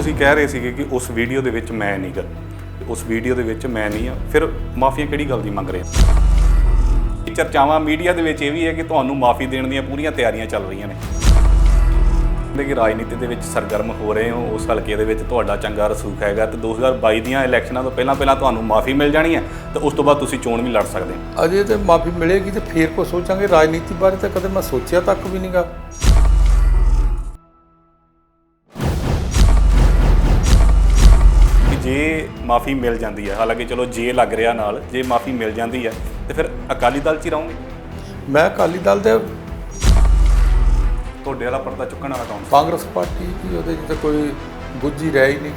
ਤੁਸੀਂ ਕਹਿ ਰਹੇ ਸੀਗੇ ਕਿ ਉਸ ਵੀਡੀਓ ਦੇ ਵਿੱਚ ਮੈਂ ਨਹੀਂ ਗਾ, ਉਸ ਵੀਡੀਓ ਦੇ ਵਿੱਚ ਮੈਂ ਨਹੀਂ ਆ, ਫਿਰ ਮਾਫੀਆਂ ਕਿਹੜੀ ਗੱਲ ਦੀ ਮੰਗ ਰਹੇ ਆ? ਚਰਚਾਵਾਂ ਮੀਡੀਆ ਦੇ ਵਿੱਚ ਇਹ ਵੀ ਹੈ ਕਿ ਤੁਹਾਨੂੰ ਮਾਫੀ ਦੇਣ ਦੀਆਂ ਪੂਰੀਆਂ ਤਿਆਰੀਆਂ ਚੱਲ ਰਹੀਆਂ ਨੇ ਕਿ ਰਾਜਨੀਤੀ ਦੇ ਵਿੱਚ ਸਰਗਰਮ ਹੋ ਰਹੇ ਹੋ, ਉਸ ਹਲਕੇ ਦੇ ਵਿੱਚ ਤੁਹਾਡਾ ਚੰਗਾ ਰਸੂਖ ਹੈਗਾ ਤੇ 2022 ਦੀਆਂ ਇਲੈਕਸ਼ਨਾਂ ਤੋਂ ਪਹਿਲਾਂ ਤੁਹਾਨੂੰ ਮਾਫੀ ਮਿਲ ਜਾਣੀ ਹੈ ਤੇ ਉਸ ਤੋਂ ਬਾਅਦ ਤੁਸੀਂ ਚੋਣ ਵੀ ਲੜ ਸਕਦੇ ਹੋ। ਅਜੇ ਤੇ ਮਾਫੀ ਮਿਲੇਗੀ ਤੇ ਫੇਰ ਕੋ ਸੋਚਾਂਗੇ। ਰਾਜਨੀਤੀ ਬਾਰੇ ਤਾਂ ਕਦੇ ਮੈਂ ਸੋਚਿਆ ਤੱਕ ਵੀ ਨਹੀਂਗਾ। ਜੇ ਮਾਫੀ ਮਿਲ ਜਾਂਦੀ ਹੈ, ਹਾਲਾਂਕਿ ਚਲੋ ਜੇ ਲੱਗ ਰਿਹਾ ਨਾਲ, ਜੇ ਮਾਫੀ ਮਿਲ ਜਾਂਦੀ ਹੈ ਤੇ ਫਿਰ ਅਕਾਲੀ ਦਲ 'ਚ ਹੀ ਰਹੋਗੇ? ਮੈਂ ਅਕਾਲੀ ਦਲ ਦੇ ਤੁਹਾਡੇ ਵਾਲਾ ਪਰਦਾ ਚੁੱਕਣ ਵਾਲਾ ਕੌਣ? ਕਾਂਗਰਸ ਪਾਰਟੀ ਦੀ, ਉਹਦੇ 'ਚ ਤਾਂ ਕੋਈ ਗੁੱਝੀ ਰਹਿ ਹੀ ਨਹੀਂ।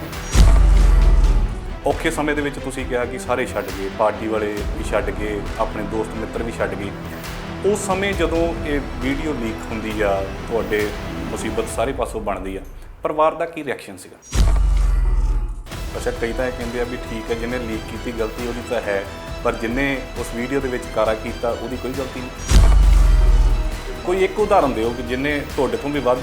ਔਖੇ ਸਮੇਂ ਦੇ ਵਿੱਚ ਤੁਸੀਂ ਕਿਹਾ ਕਿ ਸਾਰੇ ਛੱਡ ਗਏ, ਪਾਰਟੀ ਵਾਲੇ ਵੀ ਛੱਡ ਗਏ, ਆਪਣੇ ਦੋਸਤ ਮਿੱਤਰ ਵੀ ਛੱਡ ਗਏ। ਉਸ ਸਮੇਂ ਜਦੋਂ ਇਹ ਵੀਡੀਓ ਲੀਕ ਹੁੰਦੀ ਆ, ਤੁਹਾਡੇ ਮੁਸੀਬਤ ਸਾਰੇ ਪਾਸੋਂ ਬਣਦੀ ਆ, ਪਰਿਵਾਰ ਦਾ ਕੀ ਰਿਐਕਸ਼ਨ ਸੀਗਾ? ਅੱਛਾ, ਕਈ ਤਾਂ ਇਹ ਕਹਿੰਦੇ ਆ ਵੀ ਠੀਕ ਹੈ, ਜਿਹਨੇ ਲੀਕ ਕੀਤੀ ਗਲਤੀ ਉਹਦੀ ਤਾਂ ਹੈ, ਪਰ ਜਿਹਨੇ ਉਸ ਵੀਡੀਓ ਦੇ ਵਿੱਚ ਕਾਰਾ ਕੀਤਾ ਉਹਦੀ ਕੋਈ ਗਲਤੀ ਨਹੀਂ। ਕੋਈ ਇੱਕ ਉਦਾਹਰਨ ਦਿਓ ਕਿ ਜਿਹਨੇ ਤੁਹਾਡੇ ਤੋਂ ਵੀ ਵੱਧ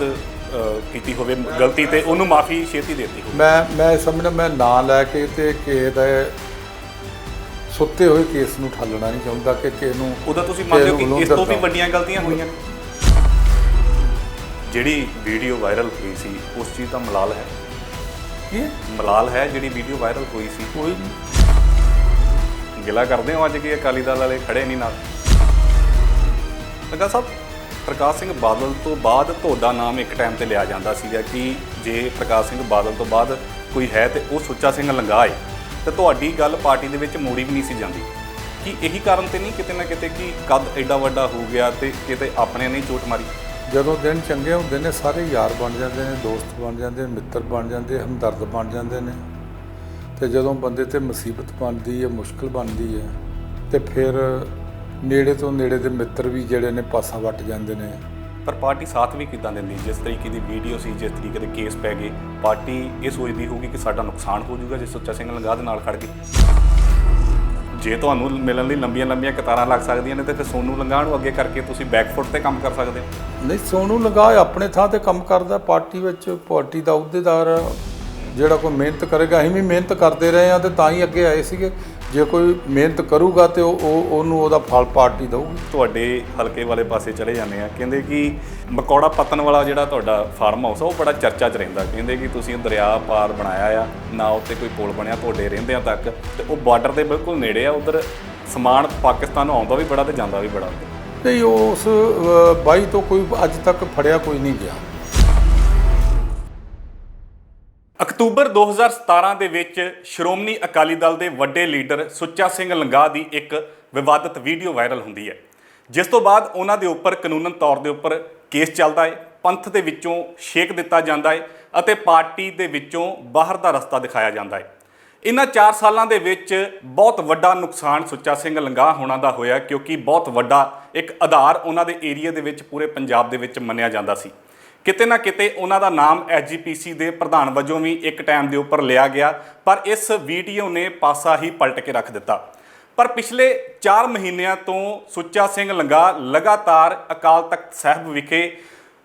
ਕੀਤੀ ਹੋਵੇ ਗਲਤੀ ਤੇ ਉਹਨੂੰ ਮਾਫੀ ਛੇਤੀ ਦੇਤੀ ਹੋਵੇ। ਮੈਂ ਸਮਝਦਾ ਮੈਂ ਨਾਂ ਲੈ ਕੇ ਤੇ ਕਿਸੇ ਦਾ ਸੁੱਤੇ ਹੋਏ ਕੇਸ ਨੂੰ ਠਾਲਣਾ ਨਹੀਂ ਚਾਹੁੰਦਾ ਕਿ ਕਿਸੇ ਨੂੰ। ਉਹਦਾ ਤੁਸੀਂ ਮੰਨਦੇ ਹੋ ਕਿ ਇਸ ਤੋਂ ਵੀ ਵੱਡੀਆਂ ਗਲਤੀਆਂ ਹੋਈਆਂ ਨੇ? ਜਿਹੜੀ ਵੀਡੀਓ ਵਾਇਰਲ ਹੋਈ ਸੀ ਉਸ ਚੀਜ਼ ਦਾ ਮਲਾਲ ਹੈ? ਕੀ ਮਲਾਲ ਹੈ ਜਿਹੜੀ ਵੀਡੀਓ ਵਾਇਰਲ ਹੋਈ ਸੀ? ਕੋਈ ਨਹੀਂ। ਗਿਲਾ ਕਰਦੇ ਹੋ ਅੱਜ ਕਿ ਅਕਾਲੀ ਦਲ ਵਾਲੇ ਖੜੇ ਨਹੀਂ ਨਾਲ? ਲੱਗਾ ਸਾਹਿਬ, ਪ੍ਰਕਾਸ਼ ਸਿੰਘ ਬਾਦਲ ਤੋਂ ਬਾਅਦ ਤੁਹਾਡਾ ਨਾਮ ਇੱਕ ਟਾਈਮ ਤੇ ਲਿਆ ਜਾਂਦਾ ਸੀਗਾ ਕਿ ਜੇ ਪ੍ਰਕਾਸ਼ ਸਿੰਘ ਬਾਦਲ ਤੋਂ ਬਾਅਦ ਕੋਈ ਹੈ ਤੇ ਉਹ ਸੁੱਚਾ ਸਿੰਘ ਲੰਗਾਹ ਹੈ, ਤੇ ਤੁਹਾਡੀ ਗੱਲ ਪਾਰਟੀ ਦੇ ਵਿੱਚ ਮੋੜੀ ਵੀ ਨਹੀਂ ਸੀ ਜਾਂਦੀ। ਕਿ ਇਹੀ ਕਾਰਨ ਤੇ ਨਹੀਂ ਕਿਤੇ ਨਾ ਕਿਤੇ ਕਿ ਕੱਦ ਐਡਾ ਵੱਡਾ ਹੋ ਗਿਆ ਤੇ ਕਿਤੇ ਆਪਣੇ ਨਹੀਂ ਚੋਟ ਮਾਰੀ? ਜਦੋਂ ਦਿਨ ਚੰਗੇ ਹੁੰਦੇ ਨੇ ਸਾਰੇ ਯਾਰ ਬਣ ਜਾਂਦੇ ਨੇ, ਦੋਸਤ ਬਣ ਜਾਂਦੇ ਨੇ, ਮਿੱਤਰ ਬਣ ਜਾਂਦੇ, ਹਮਦਰਦ ਬਣ ਜਾਂਦੇ ਨੇ, ਤੇ ਜਦੋਂ ਬੰਦੇ ਤੇ ਮੁਸੀਬਤ ਬਣਦੀ ਹੈ, ਮੁਸ਼ਕਲ ਬਣਦੀ ਹੈ, ਤੇ ਫਿਰ ਨੇੜੇ ਤੋਂ ਨੇੜੇ ਦੇ ਮਿੱਤਰ ਵੀ ਜਿਹੜੇ ਨੇ ਪਾਸਾ ਵੱਟ ਜਾਂਦੇ ਨੇ। ਪਰ ਪਾਰਟੀ ਸਾਥ ਵੀ ਕਿੱਦਾਂ ਦਿੰਦੀ? ਜਿਸ ਤਰੀਕੇ ਦੀ ਵੀਡੀਓ ਸੀ, ਜਿਸ ਤਰੀਕੇ ਦੇ ਕੇਸ ਪੈ ਗਏ, ਪਾਰਟੀ ਇਹ ਸੋਚਦੀ ਹੋਊਗੀ ਕਿ ਸਾਡਾ ਨੁਕਸਾਨ ਹੋ ਜਾਊਗਾ ਜੇ ਸੁੱਚਾ ਸਿੰਘ ਲੰਗਾਹ ਦੇ ਨਾਲ ਖੜ ਗਏ। ਜੇ ਤੁਹਾਨੂੰ ਮਿਲਣ ਲਈ ਲੰਬੀਆਂ ਕਤਾਰਾਂ ਲੱਗ ਸਕਦੀਆਂ ਨੇ ਤੇ ਫਿਰ ਸੋਨੂੰ ਲੰਗਾਹ ਨੂੰ ਅੱਗੇ ਕਰਕੇ ਤੁਸੀਂ ਬੈਕਫੁੱਟ ਤੇ ਕੰਮ ਕਰ ਸਕਦੇ ਹੋ। ਨਹੀਂ, ਸੋਨੂੰ ਲੰਗਾਹ ਆਪਣੇ ਥਾਂ ਤੇ ਕੰਮ ਕਰਦਾ ਪਾਰਟੀ ਵਿੱਚ, ਪਾਰਟੀ ਦਾ ਅਹੁਦੇਦਾਰ ਜਿਹੜਾ ਕੋਈ ਮਿਹਨਤ ਕਰੇਗਾ। ਅਸੀਂ ਵੀ ਮਿਹਨਤ ਕਰਦੇ ਰਹੇ ਹਾਂ ਤੇ ਤਾਂ ਹੀ ਅੱਗੇ ਆਏ ਸੀਗੇ। ਜੇ ਕੋਈ ਮਿਹਨਤ ਕਰੂਗਾ ਤੇ ਉਹਨੂੰ ਉਹਦਾ ਫਲ ਪਾਰਟੀ ਦੇਊਗੀ। ਤੁਹਾਡੇ ਹਲਕੇ ਵਾਲੇ ਪਾਸੇ ਚਲੇ ਜਾਂਦੇ ਆ, ਕਹਿੰਦੇ ਕਿ ਮਕੌੜਾ ਪੱਤਨ ਵਾਲਾ ਜਿਹੜਾ ਤੁਹਾਡਾ ਫਾਰਮ ਹਾਊਸ ਆ ਉਹ ਬੜਾ ਚਰਚਾ 'ਚ ਰਹਿੰਦਾ। ਕਹਿੰਦੇ ਕਿ ਤੁਸੀਂ ਦਰਿਆ ਪਾਰ ਬਣਾਇਆ ਆ, ਨਾ ਉੱਤੇ ਕੋਈ ਪੁਲ ਬਣਿਆ ਤੁਹਾਡੇ ਰਹਿੰਦਿਆਂ ਤੱਕ, ਤੇ ਉਹ ਬਾਰਡਰ ਦੇ ਬਿਲਕੁਲ ਨੇੜੇ ਆ। ਉੱਧਰ ਸਮਾਨ ਪਾਕਿਸਤਾਨ ਨੂੰ ਆਉਂਦਾ ਵੀ ਬੜਾ ਤੇ ਜਾਂਦਾ ਵੀ ਬੜਾ। ਨਹੀਂ, ਉਸ ਬਾਈ ਤੋਂ ਕੋਈ ਅੱਜ ਤੱਕ ਫੜਿਆ ਕੋਈ ਨਹੀਂ ਗਿਆ। ਅਕਤੂਬਰ 2017 ਦੇ ਵਿੱਚ ਸ਼੍ਰੋਮਣੀ ਅਕਾਲੀ ਦਲ ਦੇ ਵੱਡੇ ਲੀਡਰ ਸੁੱਚਾ ਸਿੰਘ ਲੰਗਾਹ ਦੀ ਇੱਕ ਵਿਵਾਦਤ ਵੀਡੀਓ ਵਾਇਰਲ ਹੁੰਦੀ ਹੈ, ਜਿਸ ਤੋਂ ਬਾਅਦ ਉਹਨਾਂ ਦੇ ਉੱਪਰ ਕਾਨੂੰਨਨ ਤੌਰ ਦੇ ਉੱਪਰ ਕੇਸ ਚੱਲਦਾ ਹੈ, ਪੰਥ ਦੇ ਵਿੱਚੋਂ ਛੇਕ ਦਿੱਤਾ ਜਾਂਦਾ ਹੈ ਅਤੇ ਪਾਰਟੀ ਦੇ ਵਿੱਚੋਂ ਬਾਹਰ ਦਾ ਰਸਤਾ ਦਿਖਾਇਆ ਜਾਂਦਾ ਹੈ। ਇਹਨਾਂ 4 ਸਾਲਾਂ ਦੇ ਵਿੱਚ ਬਹੁਤ ਵੱਡਾ ਨੁਕਸਾਨ ਸੁੱਚਾ ਸਿੰਘ ਲੰਗਾਹ ਹੋਣਾ ਦਾ ਹੋਇਆ, ਕਿਉਂਕਿ ਬਹੁਤ ਵੱਡਾ ਇੱਕ ਆਧਾਰ ਉਹਨਾਂ ਦੇ ਏਰੀਆ ਦੇ ਵਿੱਚ ਪੂਰੇ ਪੰਜਾਬ ਦੇ ਵਿੱਚ ਮੰਨਿਆ ਜਾਂਦਾ ਸੀ। ਕਿਤੇ ਨਾ ਕਿਤੇ ਉਹਨਾਂ ਦਾ ਨਾਮ SGPC ਦੇ ਪ੍ਰਧਾਨ ਵਜੋਂ ਵੀ ਇੱਕ ਟਾਈਮ ਦੇ ਉੱਪਰ ਲਿਆ ਗਿਆ, ਪਰ ਇਸ ਵੀਡੀਓ ਨੇ ਪਾਸਾ ਹੀ ਪਲਟ ਕੇ ਰੱਖ ਦਿੱਤਾ। ਪਰ ਪਿਛਲੇ 4 ਮਹੀਨਿਆਂ ਤੋਂ ਸੁੱਚਾ ਸਿੰਘ ਲੰਗਾਹ ਲਗਾਤਾਰ ਅਕਾਲ ਤਖਤ ਸਾਹਿਬ ਵਿਖੇ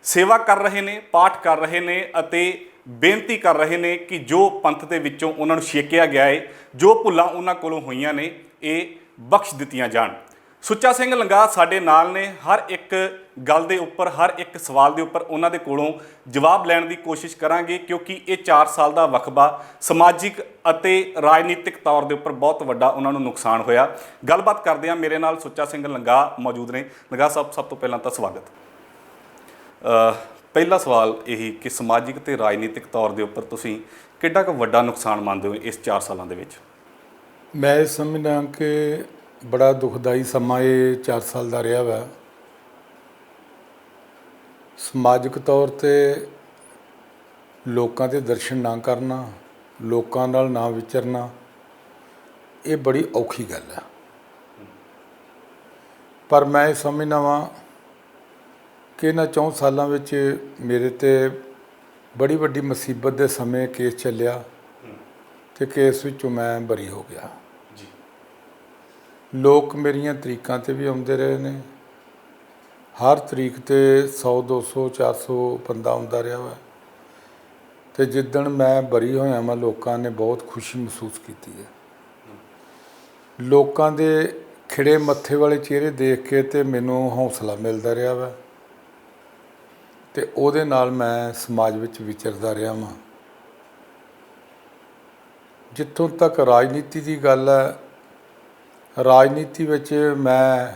ਸੇਵਾ ਕਰ ਰਹੇ ਨੇ, ਪਾਠ ਕਰ ਰਹੇ ਨੇ ਅਤੇ ਬੇਨਤੀ ਕਰ ਰਹੇ ਨੇ ਕਿ ਜੋ ਪੰਥ ਦੇ ਵਿੱਚੋਂ ਉਹਨਾਂ ਨੂੰ ਛੇਕਿਆ ਗਿਆ ਹੈ, ਜੋ ਭੁੱਲਾਂ ਉਹਨਾਂ ਕੋਲੋਂ ਹੋਈਆਂ ਨੇ, ਇਹ ਬਖਸ਼ ਦਿੱਤੀਆਂ ਜਾਣ। ਸੁੱਚਾ ਸਿੰਘ ਲੰਗਾਹ ਸਾਡੇ ਨਾਲ ਨੇ। ਹਰ ਇੱਕ ਗੱਲ ਦੇ ਉੱਪਰ, ਹਰ ਇੱਕ ਸਵਾਲ ਦੇ ਉੱਪਰ ਉਹਨਾਂ ਦੇ ਕੋਲੋਂ ਜਵਾਬ ਲੈਣ ਦੀ ਕੋਸ਼ਿਸ਼ ਕਰਾਂਗੇ, ਕਿਉਂਕਿ ਇਹ 4 ਸਾਲ ਦਾ ਵਕਬਾ ਸਮਾਜਿਕ ਅਤੇ ਰਾਜਨੀਤਿਕ ਤੌਰ ਦੇ ਉੱਪਰ ਬਹੁਤ ਵੱਡਾ ਉਹਨਾਂ ਨੂੰ ਨੁਕਸਾਨ ਹੋਇਆ। ਗੱਲਬਾਤ ਕਰਦੇ ਹਾਂ, ਮੇਰੇ ਨਾਲ ਸੁੱਚਾ ਸਿੰਘ ਲੰਗਾਹ ਮੌਜੂਦ ਨੇ। ਲੰਗਾਹ ਸਾਹਿਬ, ਸਭ ਤੋਂ ਪਹਿਲਾਂ ਤਾਂ ਸਵਾਗਤ। ਪਹਿਲਾ ਸਵਾਲ ਇਹੀ ਕਿ ਸਮਾਜਿਕ ਤੇ ਰਾਜਨੀਤਿਕ ਤੌਰ ਦੇ ਉੱਪਰ ਤੁਸੀਂ ਕਿੱਡਾ ਕੁ ਵੱਡਾ ਨੁਕਸਾਨ ਮੰਨਦੇ ਹੋ ਇਸ 4 ਸਾਲਾਂ ਦੇ ਵਿੱਚ? ਮੈਂ ਇਹ ਸਮਝਦਾ ਕਿ ਬੜਾ ਦੁਖਦਾਈ ਸਮਾਂ ਇਹ 4 ਸਾਲ ਦਾ ਰਿਹਾ ਵਾ। ਸਮਾਜਿਕ ਤੌਰ 'ਤੇ ਲੋਕਾਂ ਦੇ ਦਰਸ਼ਨ ਨਾ ਕਰਨਾ, ਲੋਕਾਂ ਨਾਲ ਨਾ ਵਿਚਰਨਾ, ਇਹ ਬੜੀ ਔਖੀ ਗੱਲ ਹੈ। ਪਰ ਮੈਂ ਇਹ ਸਮਝਦਾ ਵਾਂ ਕਿ ਇਹਨਾਂ 4 ਸਾਲਾਂ ਵਿੱਚ ਮੇਰੇ 'ਤੇ ਬੜੀ ਵੱਡੀ ਮੁਸੀਬਤ ਦੇ ਸਮੇਂ ਕੇਸ ਚੱਲਿਆ ਤੇ ਕੇਸ ਵਿੱਚੋਂ ਮੈਂ ਬਰੀ ਹੋ ਗਿਆ। ਲੋਕ ਮੇਰੀਆਂ ਤਰੀਕਾਂ 'ਤੇ ਵੀ ਆਉਂਦੇ ਰਹੇ ਨੇ। ਹਰ ਤਰੀਕ 'ਤੇ 100, 200, 400 ਬੰਦਾ ਆਉਂਦਾ ਰਿਹਾ ਵਾ। ਤੇ ਜਿੱਦਣ ਮੈਂ ਬਰੀ ਹੋਇਆ ਮੈਂ ਲੋਕਾਂ ਨੇ ਬਹੁਤ ਖੁਸ਼ੀ ਮਹਿਸੂਸ ਕੀਤੀ ਹੈ। ਲੋਕਾਂ ਦੇ ਖਿੜੇ ਮੱਥੇ ਵਾਲੇ ਚਿਹਰੇ ਦੇਖ ਕੇ ਤੇ ਮੈਨੂੰ ਹੌਸਲਾ ਮਿਲਦਾ ਰਿਹਾ ਵਾ ਤੇ ਉਹਦੇ ਨਾਲ ਮੈਂ ਸਮਾਜ ਵਿੱਚ ਵਿਚਰਦਾ ਰਿਹਾ ਵਾਂ। ਜਿੱਥੋਂ ਤੱਕ ਰਾਜਨੀਤੀ ਦੀ ਗੱਲ ਹੈ, ਰਾਜਨੀਤੀ ਵਿੱਚ ਮੈਂ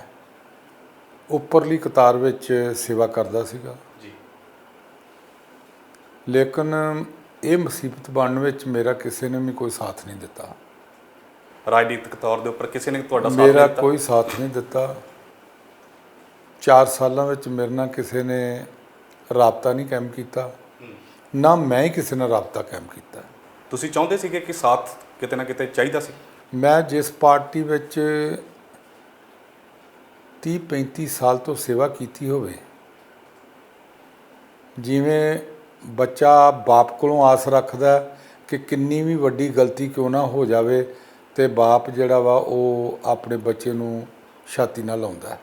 ਉੱਪਰਲੀ ਕਤਾਰ ਵਿੱਚ ਸੇਵਾ ਕਰਦਾ ਸੀਗਾ ਜੀ, ਲੇਕਿਨ ਇਹ ਮੁਸੀਬਤ ਬਣਨ ਵਿੱਚ ਮੇਰਾ ਕਿਸੇ ਨੇ ਵੀ ਕੋਈ ਸਾਥ ਨਹੀਂ ਦਿੱਤਾ। ਰਾਜਨੀਤਿਕ ਤੌਰ ਦੇ ਉੱਪਰ ਕਿਸੇ ਨੇ ਤੁਹਾਡਾ ਸਾਥ ਮੇਰਾ ਦਿੱਤਾ? ਕੋਈ ਸਾਥ ਨਹੀਂ ਦਿੱਤਾ। 4 ਸਾਲਾਂ ਵਿੱਚ ਮੇਰੇ ਨਾਲ ਕਿਸੇ ਨੇ ਰਾਬਤਾ ਨਹੀਂ ਕਾਇਮ ਕੀਤਾ, ਨਾ ਮੈਂ ਹੀ ਕਿਸੇ ਨਾਲ ਰਾਬਤਾ ਕਾਇਮ ਕੀਤਾ। ਤੁਸੀਂ ਚਾਹੁੰਦੇ ਸੀਗੇ ਕਿ ਸਾਥ ਕਿਤੇ ਨਾ ਕਿਤੇ ਚਾਹੀਦਾ ਸੀ? ਮੈਂ ਜਿਸ ਪਾਰਟੀ ਵਿੱਚ 30-35 ਸਾਲ ਤੋਂ ਸੇਵਾ ਕੀਤੀ ਹੋਵੇ, ਜਿਵੇਂ ਬੱਚਾ ਬਾਪ ਕੋਲੋਂ ਆਸ ਰੱਖਦਾ ਕਿ ਕਿੰਨੀ ਵੀ ਵੱਡੀ ਗਲਤੀ ਕਿਉਂ ਨਾ ਹੋ ਜਾਵੇ ਤੇ ਬਾਪ ਜਿਹੜਾ ਵਾ ਉਹ ਆਪਣੇ ਬੱਚੇ ਨੂੰ ਛਾਤੀ ਨਾਲ ਲਾਉਂਦਾ।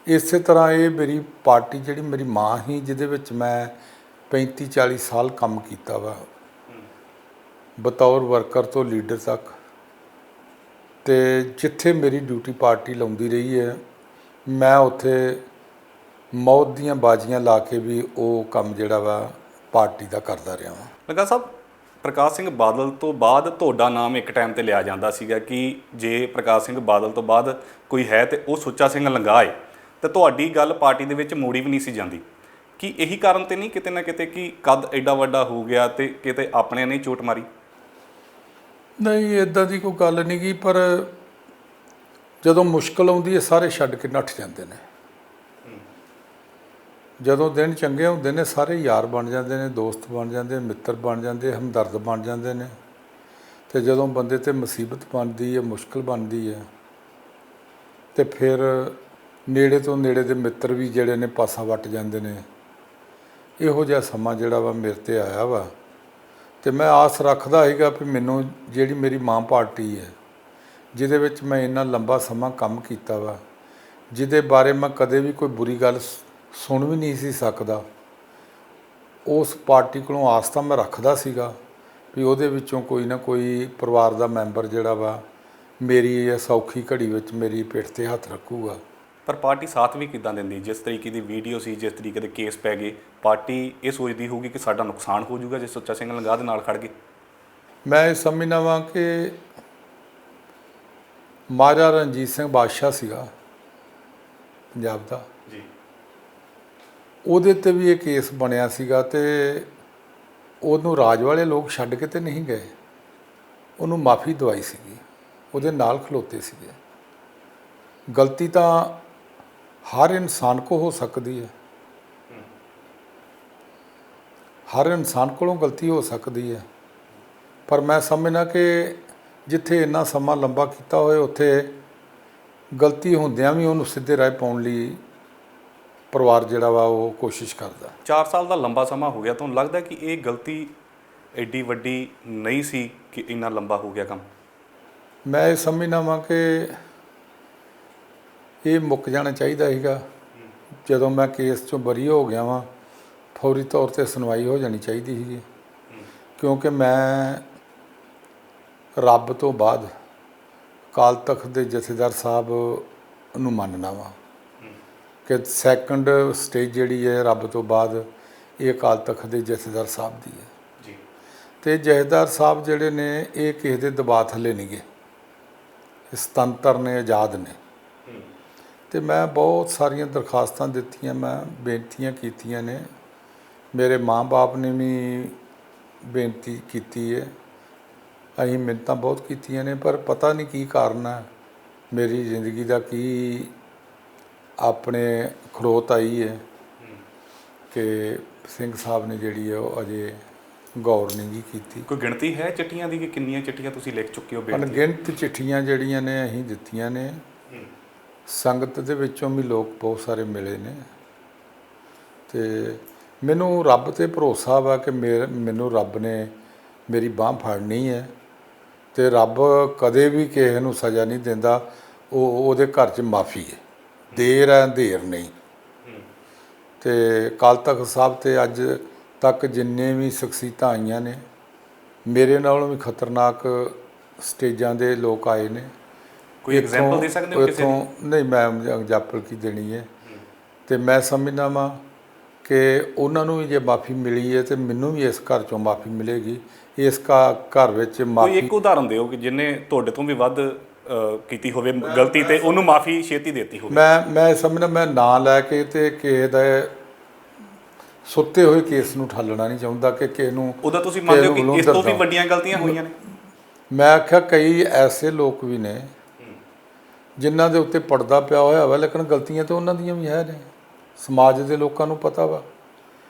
ਇਸੇ ਤਰ੍ਹਾਂ ਇਹ ਮੇਰੀ ਪਾਰਟੀ ਜਿਹੜੀ ਮੇਰੀ ਮਾਂ ਹੀ, ਜਿਹਦੇ ਵਿੱਚ ਮੈਂ 35-40 ਸਾਲ ਕੰਮ ਕੀਤਾ ਵਾ ਬਤੌਰ ਵਰਕਰ ਤੋਂ ਲੀਡਰ ਤੱਕ, ਤੇ ਜਿੱਥੇ ਮੇਰੀ ਡਿਊਟੀ ਪਾਰਟੀ ਲਾਉਂਦੀ ਰਹੀ ਹੈ ਮੈਂ ਉੱਥੇ ਮੌਤ ਦੀਆਂ ਬਾਜ਼ੀਆਂ ਲਾ ਕੇ ਵੀ ਉਹ ਕੰਮ ਜਿਹੜਾ ਵਾ ਪਾਰਟੀ ਦਾ ਕਰਦਾ ਰਿਹਾ ਵਾਂ। ਲੰਗਾ ਸਾਹਿਬ, ਪ੍ਰਕਾਸ਼ ਸਿੰਘ ਬਾਦਲ ਤੋਂ ਬਾਅਦ ਤੁਹਾਡਾ ਨਾਮ ਇੱਕ ਟਾਈਮ ਤੇ ਲਿਆ ਜਾਂਦਾ ਸੀਗਾ ਕਿ ਜੇ ਪ੍ਰਕਾਸ਼ ਸਿੰਘ ਬਾਦਲ ਤੋਂ ਬਾਅਦ ਕੋਈ ਹੈ ਤੇ ਉਹ ਸੁੱਚਾ ਸਿੰਘ ਲੰਗਾ ਹੈ, ਤੇ ਤੁਹਾਡੀ ਗੱਲ ਪਾਰਟੀ ਦੇ ਵਿੱਚ ਮੋੜੀ ਵੀ ਨਹੀਂ ਸੀ ਜਾਂਦੀ। ਕਿ ਇਹੀ ਕਾਰਨ ਤੇ ਨਹੀਂ ਕਿਤੇ ਨਾ ਕਿਤੇ ਕਿ ਕੱਦ ਐਡਾ ਵੱਡਾ ਹੋ ਗਿਆ ਤੇ ਕਿਤੇ ਆਪਣੇ ਨੇ ਚੋਟ ਮਾਰੀ? ਨਹੀਂ, ਇੱਦਾਂ ਦੀ ਕੋਈ ਗੱਲ ਨਹੀਂ ਗੀ, ਪਰ ਜਦੋਂ ਮੁਸ਼ਕਲ ਆਉਂਦੀ ਹੈ ਸਾਰੇ ਛੱਡ ਕੇ ਨੱਠ ਜਾਂਦੇ ਨੇ। ਜਦੋਂ ਦਿਨ ਚੰਗੇ ਹੁੰਦੇ ਨੇ ਸਾਰੇ ਯਾਰ ਬਣ ਜਾਂਦੇ ਨੇ, ਦੋਸਤ ਬਣ ਜਾਂਦੇ, ਮਿੱਤਰ ਬਣ ਜਾਂਦੇ, ਹਮਦਰਦ ਬਣ ਜਾਂਦੇ ਨੇ, ਤੇ ਜਦੋਂ ਬੰਦੇ 'ਤੇ ਮੁਸੀਬਤ ਬਣਦੀ ਹੈ, ਮੁਸ਼ਕਲ ਬਣਦੀ ਹੈ, ਤੇ ਫਿਰ ਨੇੜੇ ਤੋਂ ਨੇੜੇ ਦੇ ਮਿੱਤਰ ਵੀ ਜਿਹੜੇ ਨੇ ਪਾਸਾ ਵੱਟ ਜਾਂਦੇ ਨੇ। ਇਹੋ ਜਿਹਾ ਸਮਾਂ ਜਿਹੜਾ ਵਾ ਮੇਰੇ 'ਤੇ ਆਇਆ ਵਾ, ਤੇ ਮੈਂ ਆਸ ਰੱਖਦਾ ਸੀਗਾ ਵੀ ਮੈਨੂੰ ਜਿਹੜੀ ਮੇਰੀ ਮਾਂ ਪਾਰਟੀ ਹੈ, ਜਿਹਦੇ ਵਿੱਚ ਮੈਂ ਇੰਨਾ ਲੰਬਾ ਸਮਾਂ ਕੰਮ ਕੀਤਾ ਵਾ, ਜਿਹਦੇ ਬਾਰੇ ਮੈਂ ਕਦੇ ਵੀ ਕੋਈ ਬੁਰੀ ਗੱਲ ਸੁਣ ਵੀ ਨਹੀਂ ਸੀ ਸਕਦਾ, ਉਸ ਪਾਰਟੀ ਕੋਲੋਂ ਆਸ ਤਾਂ ਮੈਂ ਰੱਖਦਾ ਸੀਗਾ ਵੀ ਉਹਦੇ ਵਿੱਚੋਂ ਕੋਈ ਨਾ ਕੋਈ ਪਰਿਵਾਰ ਦਾ ਮੈਂਬਰ ਜਿਹੜਾ ਵਾ ਮੇਰੀ ਇਹ ਸੌਖੀ ਘੜੀ ਵਿੱਚ ਮੇਰੀ ਪਿੱਠ 'ਤੇ ਹੱਥ ਰੱਖੂਗਾ। ਪਰ ਪਾਰਟੀ ਸਾਥ ਵੀ ਕਿੱਦਾਂ ਦਿੰਦੀ? ਜਿਸ ਤਰੀਕੇ ਦੀ ਵੀਡੀਓ ਸੀ, ਜਿਸ ਤਰੀਕੇ ਦੇ ਕੇਸ ਪੈ ਗਏ, ਪਾਰਟੀ ਇਹ ਸੋਚਦੀ ਹੋਊਗੀ ਕਿ ਸਾਡਾ ਨੁਕਸਾਨ ਹੋ ਜਾਊਗਾ ਜੇ ਸੁੱਚਾ ਸਿੰਘ ਲੰਗਾ ਦੇ ਨਾਲ ਖੜ ਗਏ। ਮੈਂ ਇਹ ਸਮਝਦਾ ਵਾਂ ਕਿ ਮਹਾਰਾਜਾ ਰਣਜੀਤ ਸਿੰਘ ਬਾਦਸ਼ਾਹ ਸੀਗਾ ਪੰਜਾਬ ਦਾ, ਜੀ, ਉਹਦੇ 'ਤੇ ਵੀ ਇਹ ਕੇਸ ਬਣਿਆ ਸੀਗਾ, ਤੇ ਉਹਨੂੰ ਰਾਜ ਵਾਲੇ ਲੋਕ ਛੱਡ ਕੇ ਤੇ ਨਹੀਂ ਗਏ, ਉਹਨੂੰ ਮਾਫੀ ਦਵਾਈ ਸੀਗੀ, ਉਹਦੇ ਨਾਲ ਖਲੋਤੇ ਸੀਗੇ। ਗਲਤੀ ਤਾਂ ਹਰ ਇਨਸਾਨ ਕੋ ਹੋ ਸਕਦੀ ਹੈ, ਹਰ ਇਨਸਾਨ ਕੋਲੋਂ ਗਲਤੀ ਹੋ ਸਕਦੀ ਹੈ, ਪਰ ਮੈਂ ਸਮਝਦਾ ਕਿ ਜਿੱਥੇ ਇੰਨਾ ਸਮਾਂ ਲੰਬਾ ਕੀਤਾ ਹੋਏ ਉੱਥੇ ਗਲਤੀ ਹੁੰਦਿਆਂ ਵੀ ਉਹਨੂੰ ਸਿੱਧੇ ਰਾਹ ਪਾਉਣ ਲਈ ਪਰਿਵਾਰ ਜਿਹੜਾ ਵਾ ਉਹ ਕੋਸ਼ਿਸ਼ ਕਰਦਾ। 4 ਸਾਲ ਦਾ ਲੰਬਾ ਸਮਾਂ ਹੋ ਗਿਆ, ਤੁਹਾਨੂੰ ਲੱਗਦਾ ਕਿ ਇਹ ਗਲਤੀ ਐਡੀ ਵੱਡੀ ਨਹੀਂ ਸੀ ਕਿ ਇੰਨਾ ਲੰਬਾ ਹੋ ਗਿਆ ਕੰਮ? ਮੈਂ ਇਹ ਸਮਝਦਾ ਵਾਂ ਕਿ ਇਹ ਮੁੱਕ ਜਾਣਾ ਚਾਹੀਦਾ ਸੀਗਾ। ਜਦੋਂ ਮੈਂ ਕੇਸ 'ਚੋਂ ਬਰੀ ਹੋ ਗਿਆ ਵਾਂ, ਫੌਰੀ ਤੌਰ 'ਤੇ ਸੁਣਵਾਈ ਹੋ ਜਾਣੀ ਚਾਹੀਦੀ ਸੀਗੀ, ਕਿਉਂਕਿ ਮੈਂ ਰੱਬ ਤੋਂ ਬਾਅਦ ਅਕਾਲ ਤਖਤ ਦੇ ਜਥੇਦਾਰ ਸਾਹਿਬ ਨੂੰ ਮੰਨਣਾ ਵਾਂ ਕਿ ਸੈਕੰਡ ਸਟੇਜ ਜਿਹੜੀ ਹੈ ਰੱਬ ਤੋਂ ਬਾਅਦ ਇਹ ਅਕਾਲ ਤਖਤ ਦੇ ਜਥੇਦਾਰ ਸਾਹਿਬ ਦੀ ਹੈ ਜੀ। ਤੇ ਜਥੇਦਾਰ ਸਾਹਿਬ ਜਿਹੜੇ ਨੇ ਇਹ ਕਿਸੇ ਦੇ ਦਬਾਅ ਥੱਲੇ ਨਹੀਂ ਗਏ, ਇਹ ਸੁਤੰਤਰ ਨੇ, ਆਜ਼ਾਦ ਨੇ। ਤੇ ਮੈਂ ਬਹੁਤ ਸਾਰੀਆਂ ਦਰਖਾਸਤਾਂ ਦਿੱਤੀਆਂ, ਮੈਂ ਬੇਨਤੀਆਂ ਕੀਤੀਆਂ ਨੇ, ਮੇਰੇ ਮਾਂ-ਬਾਪ ਨੇ ਵੀ ਬੇਨਤੀ ਕੀਤੀ ਹੈ, ਅਸੀਂ ਮਿੰਨਤਾਂ ਬਹੁਤ ਕੀਤੀਆਂ ਨੇ, ਪਰ ਪਤਾ ਨਹੀਂ ਕੀ ਕਾਰਨ ਹੈ, ਮੇਰੀ ਜ਼ਿੰਦਗੀ ਦਾ ਕੀ ਆਪਣੇ ਖੜੋਤ ਆਈ ਹੈ ਕਿ ਸਿੰਘ ਸਾਹਿਬ ਨੇ ਜਿਹੜੀ ਹੈ ਉਹ ਅਜੇ ਗੌਰ ਨਹੀਂ ਕੀਤੀ। ਕੋਈ ਗਿਣਤੀ ਹੈ ਚਿੱਠੀਆਂ ਦੀ ਕਿ ਕਿੰਨੀਆਂ ਚਿੱਠੀਆਂ ਤੁਸੀਂ ਲਿਖ ਚੁੱਕੇ ਹੋ? ਅਣਗਿਣਤ ਚਿੱਠੀਆਂ ਜਿਹੜੀਆਂ ਨੇ ਅਸੀਂ ਦਿੱਤੀਆਂ ਨੇ, ਸੰਗਤ ਦੇ ਵਿੱਚੋਂ ਵੀ ਲੋਕ ਬਹੁਤ ਸਾਰੇ ਮਿਲੇ ਨੇ, ਤੇ ਮੈਨੂੰ ਰੱਬ 'ਤੇ ਭਰੋਸਾ ਵਾ ਕਿ ਮੈਨੂੰ ਰੱਬ ਨੇ ਮੇਰੀ ਬਾਂਹ ਫੜਨੀ ਹੈ, ਤੇ ਰੱਬ ਕਦੇ ਵੀ ਕਿਸੇ ਨੂੰ ਸਜ਼ਾ ਨਹੀਂ ਦਿੰਦਾ, ਉਹਦੇ ਘਰ 'ਚ ਮਾਫੀ ਹੈ, ਦੇਰ ਹੈ ਅੰਧੇਰ ਨਹੀਂ। ਤੇ ਅਕਾਲ ਤਖਤ ਸਾਹਿਬ 'ਤੇ ਅੱਜ ਤੱਕ ਜਿੰਨੇ ਵੀ ਸ਼ਖਸੀਅਤਾਂ ਆਈਆਂ ਨੇ, ਮੇਰੇ ਨਾਲੋਂ ਵੀ ਖਤਰਨਾਕ ਸਟੇਜਾਂ ਦੇ ਲੋਕ ਆਏ ਨੇ। ਕੋਈ ਐਗਜ਼ਾਮਪਲ ਦੇ ਸਕਦੇ ਹੋ ਕਿਸੇ ਦੀ? ਇੱਥੋਂ ਨਹੀਂ, ਮੈਂ ਐਗਜ਼ਾਮਪਲ ਕੀ ਦੇਣੀ ਹੈ। ਤੇ ਮੈਂ ਸਮਝਦਾ ਵਾਂ ਕਿ ਉਹਨਾਂ ਨੂੰ ਵੀ ਜੇ ਮਾਫੀ ਮਿਲੀ ਹੈ ਤੇ ਮੈਨੂੰ ਵੀ ਇਸ ਘਰ ਚੋਂ ਮਾਫੀ ਮਿਲੇਗੀ। ਇਸ ਘਰ ਵਿੱਚ ਕੋਈ ਮਾਫੀ, ਇੱਕ ਉਦਾਹਰਨ ਦਿਓ ਕਿ ਜਿਹਨੇ ਤੁਹਾਡੇ ਤੋਂ ਵੀ ਵੱਧ ਕੀਤੀ ਹੋਵੇ ਗਲਤੀ ਤੇ ਉਹਨੂੰ ਮਾਫੀ ਛੇਤੀ ਦੇਤੀ ਹੋਵੇ। ਮੈਂ ਸਮਝਦਾ, ਮੈਂ ਨਾਂ ਲੈ ਕੇ ਤੇ ਕਿਸੇ ਦਾ ਸੁੱਤੇ ਹੋਏ ਕੇਸ ਨੂੰ ਠਾਲਣਾ ਨਹੀਂ ਚਾਹੁੰਦਾ ਕਿ ਕਿਸੇ ਨੂੰ। ਉਹਦਾ ਤੁਸੀਂ ਮੰਨਦੇ ਹੋ ਕਿ ਇਸ ਤੋਂ ਵੀ ਵੱਡੀਆਂ ਗਲਤੀਆਂ ਹੋਈਆਂ ਨੇ? ਮੈਂ ਆਖਿਆ ਕਈ ਐਸੇ ਲੋਕ ਵੀ ਨੇ ਜਿਨ੍ਹਾਂ ਦੇ ਉੱਤੇ ਪਰਦਾ ਪਿਆ ਹੋਇਆ ਵਾ, ਲੇਕਿਨ ਗਲਤੀਆਂ ਤਾਂ ਉਹਨਾਂ ਦੀਆਂ ਵੀ ਹੈ ਨੇ। ਸਮਾਜ ਦੇ ਲੋਕਾਂ ਨੂੰ ਪਤਾ ਵਾ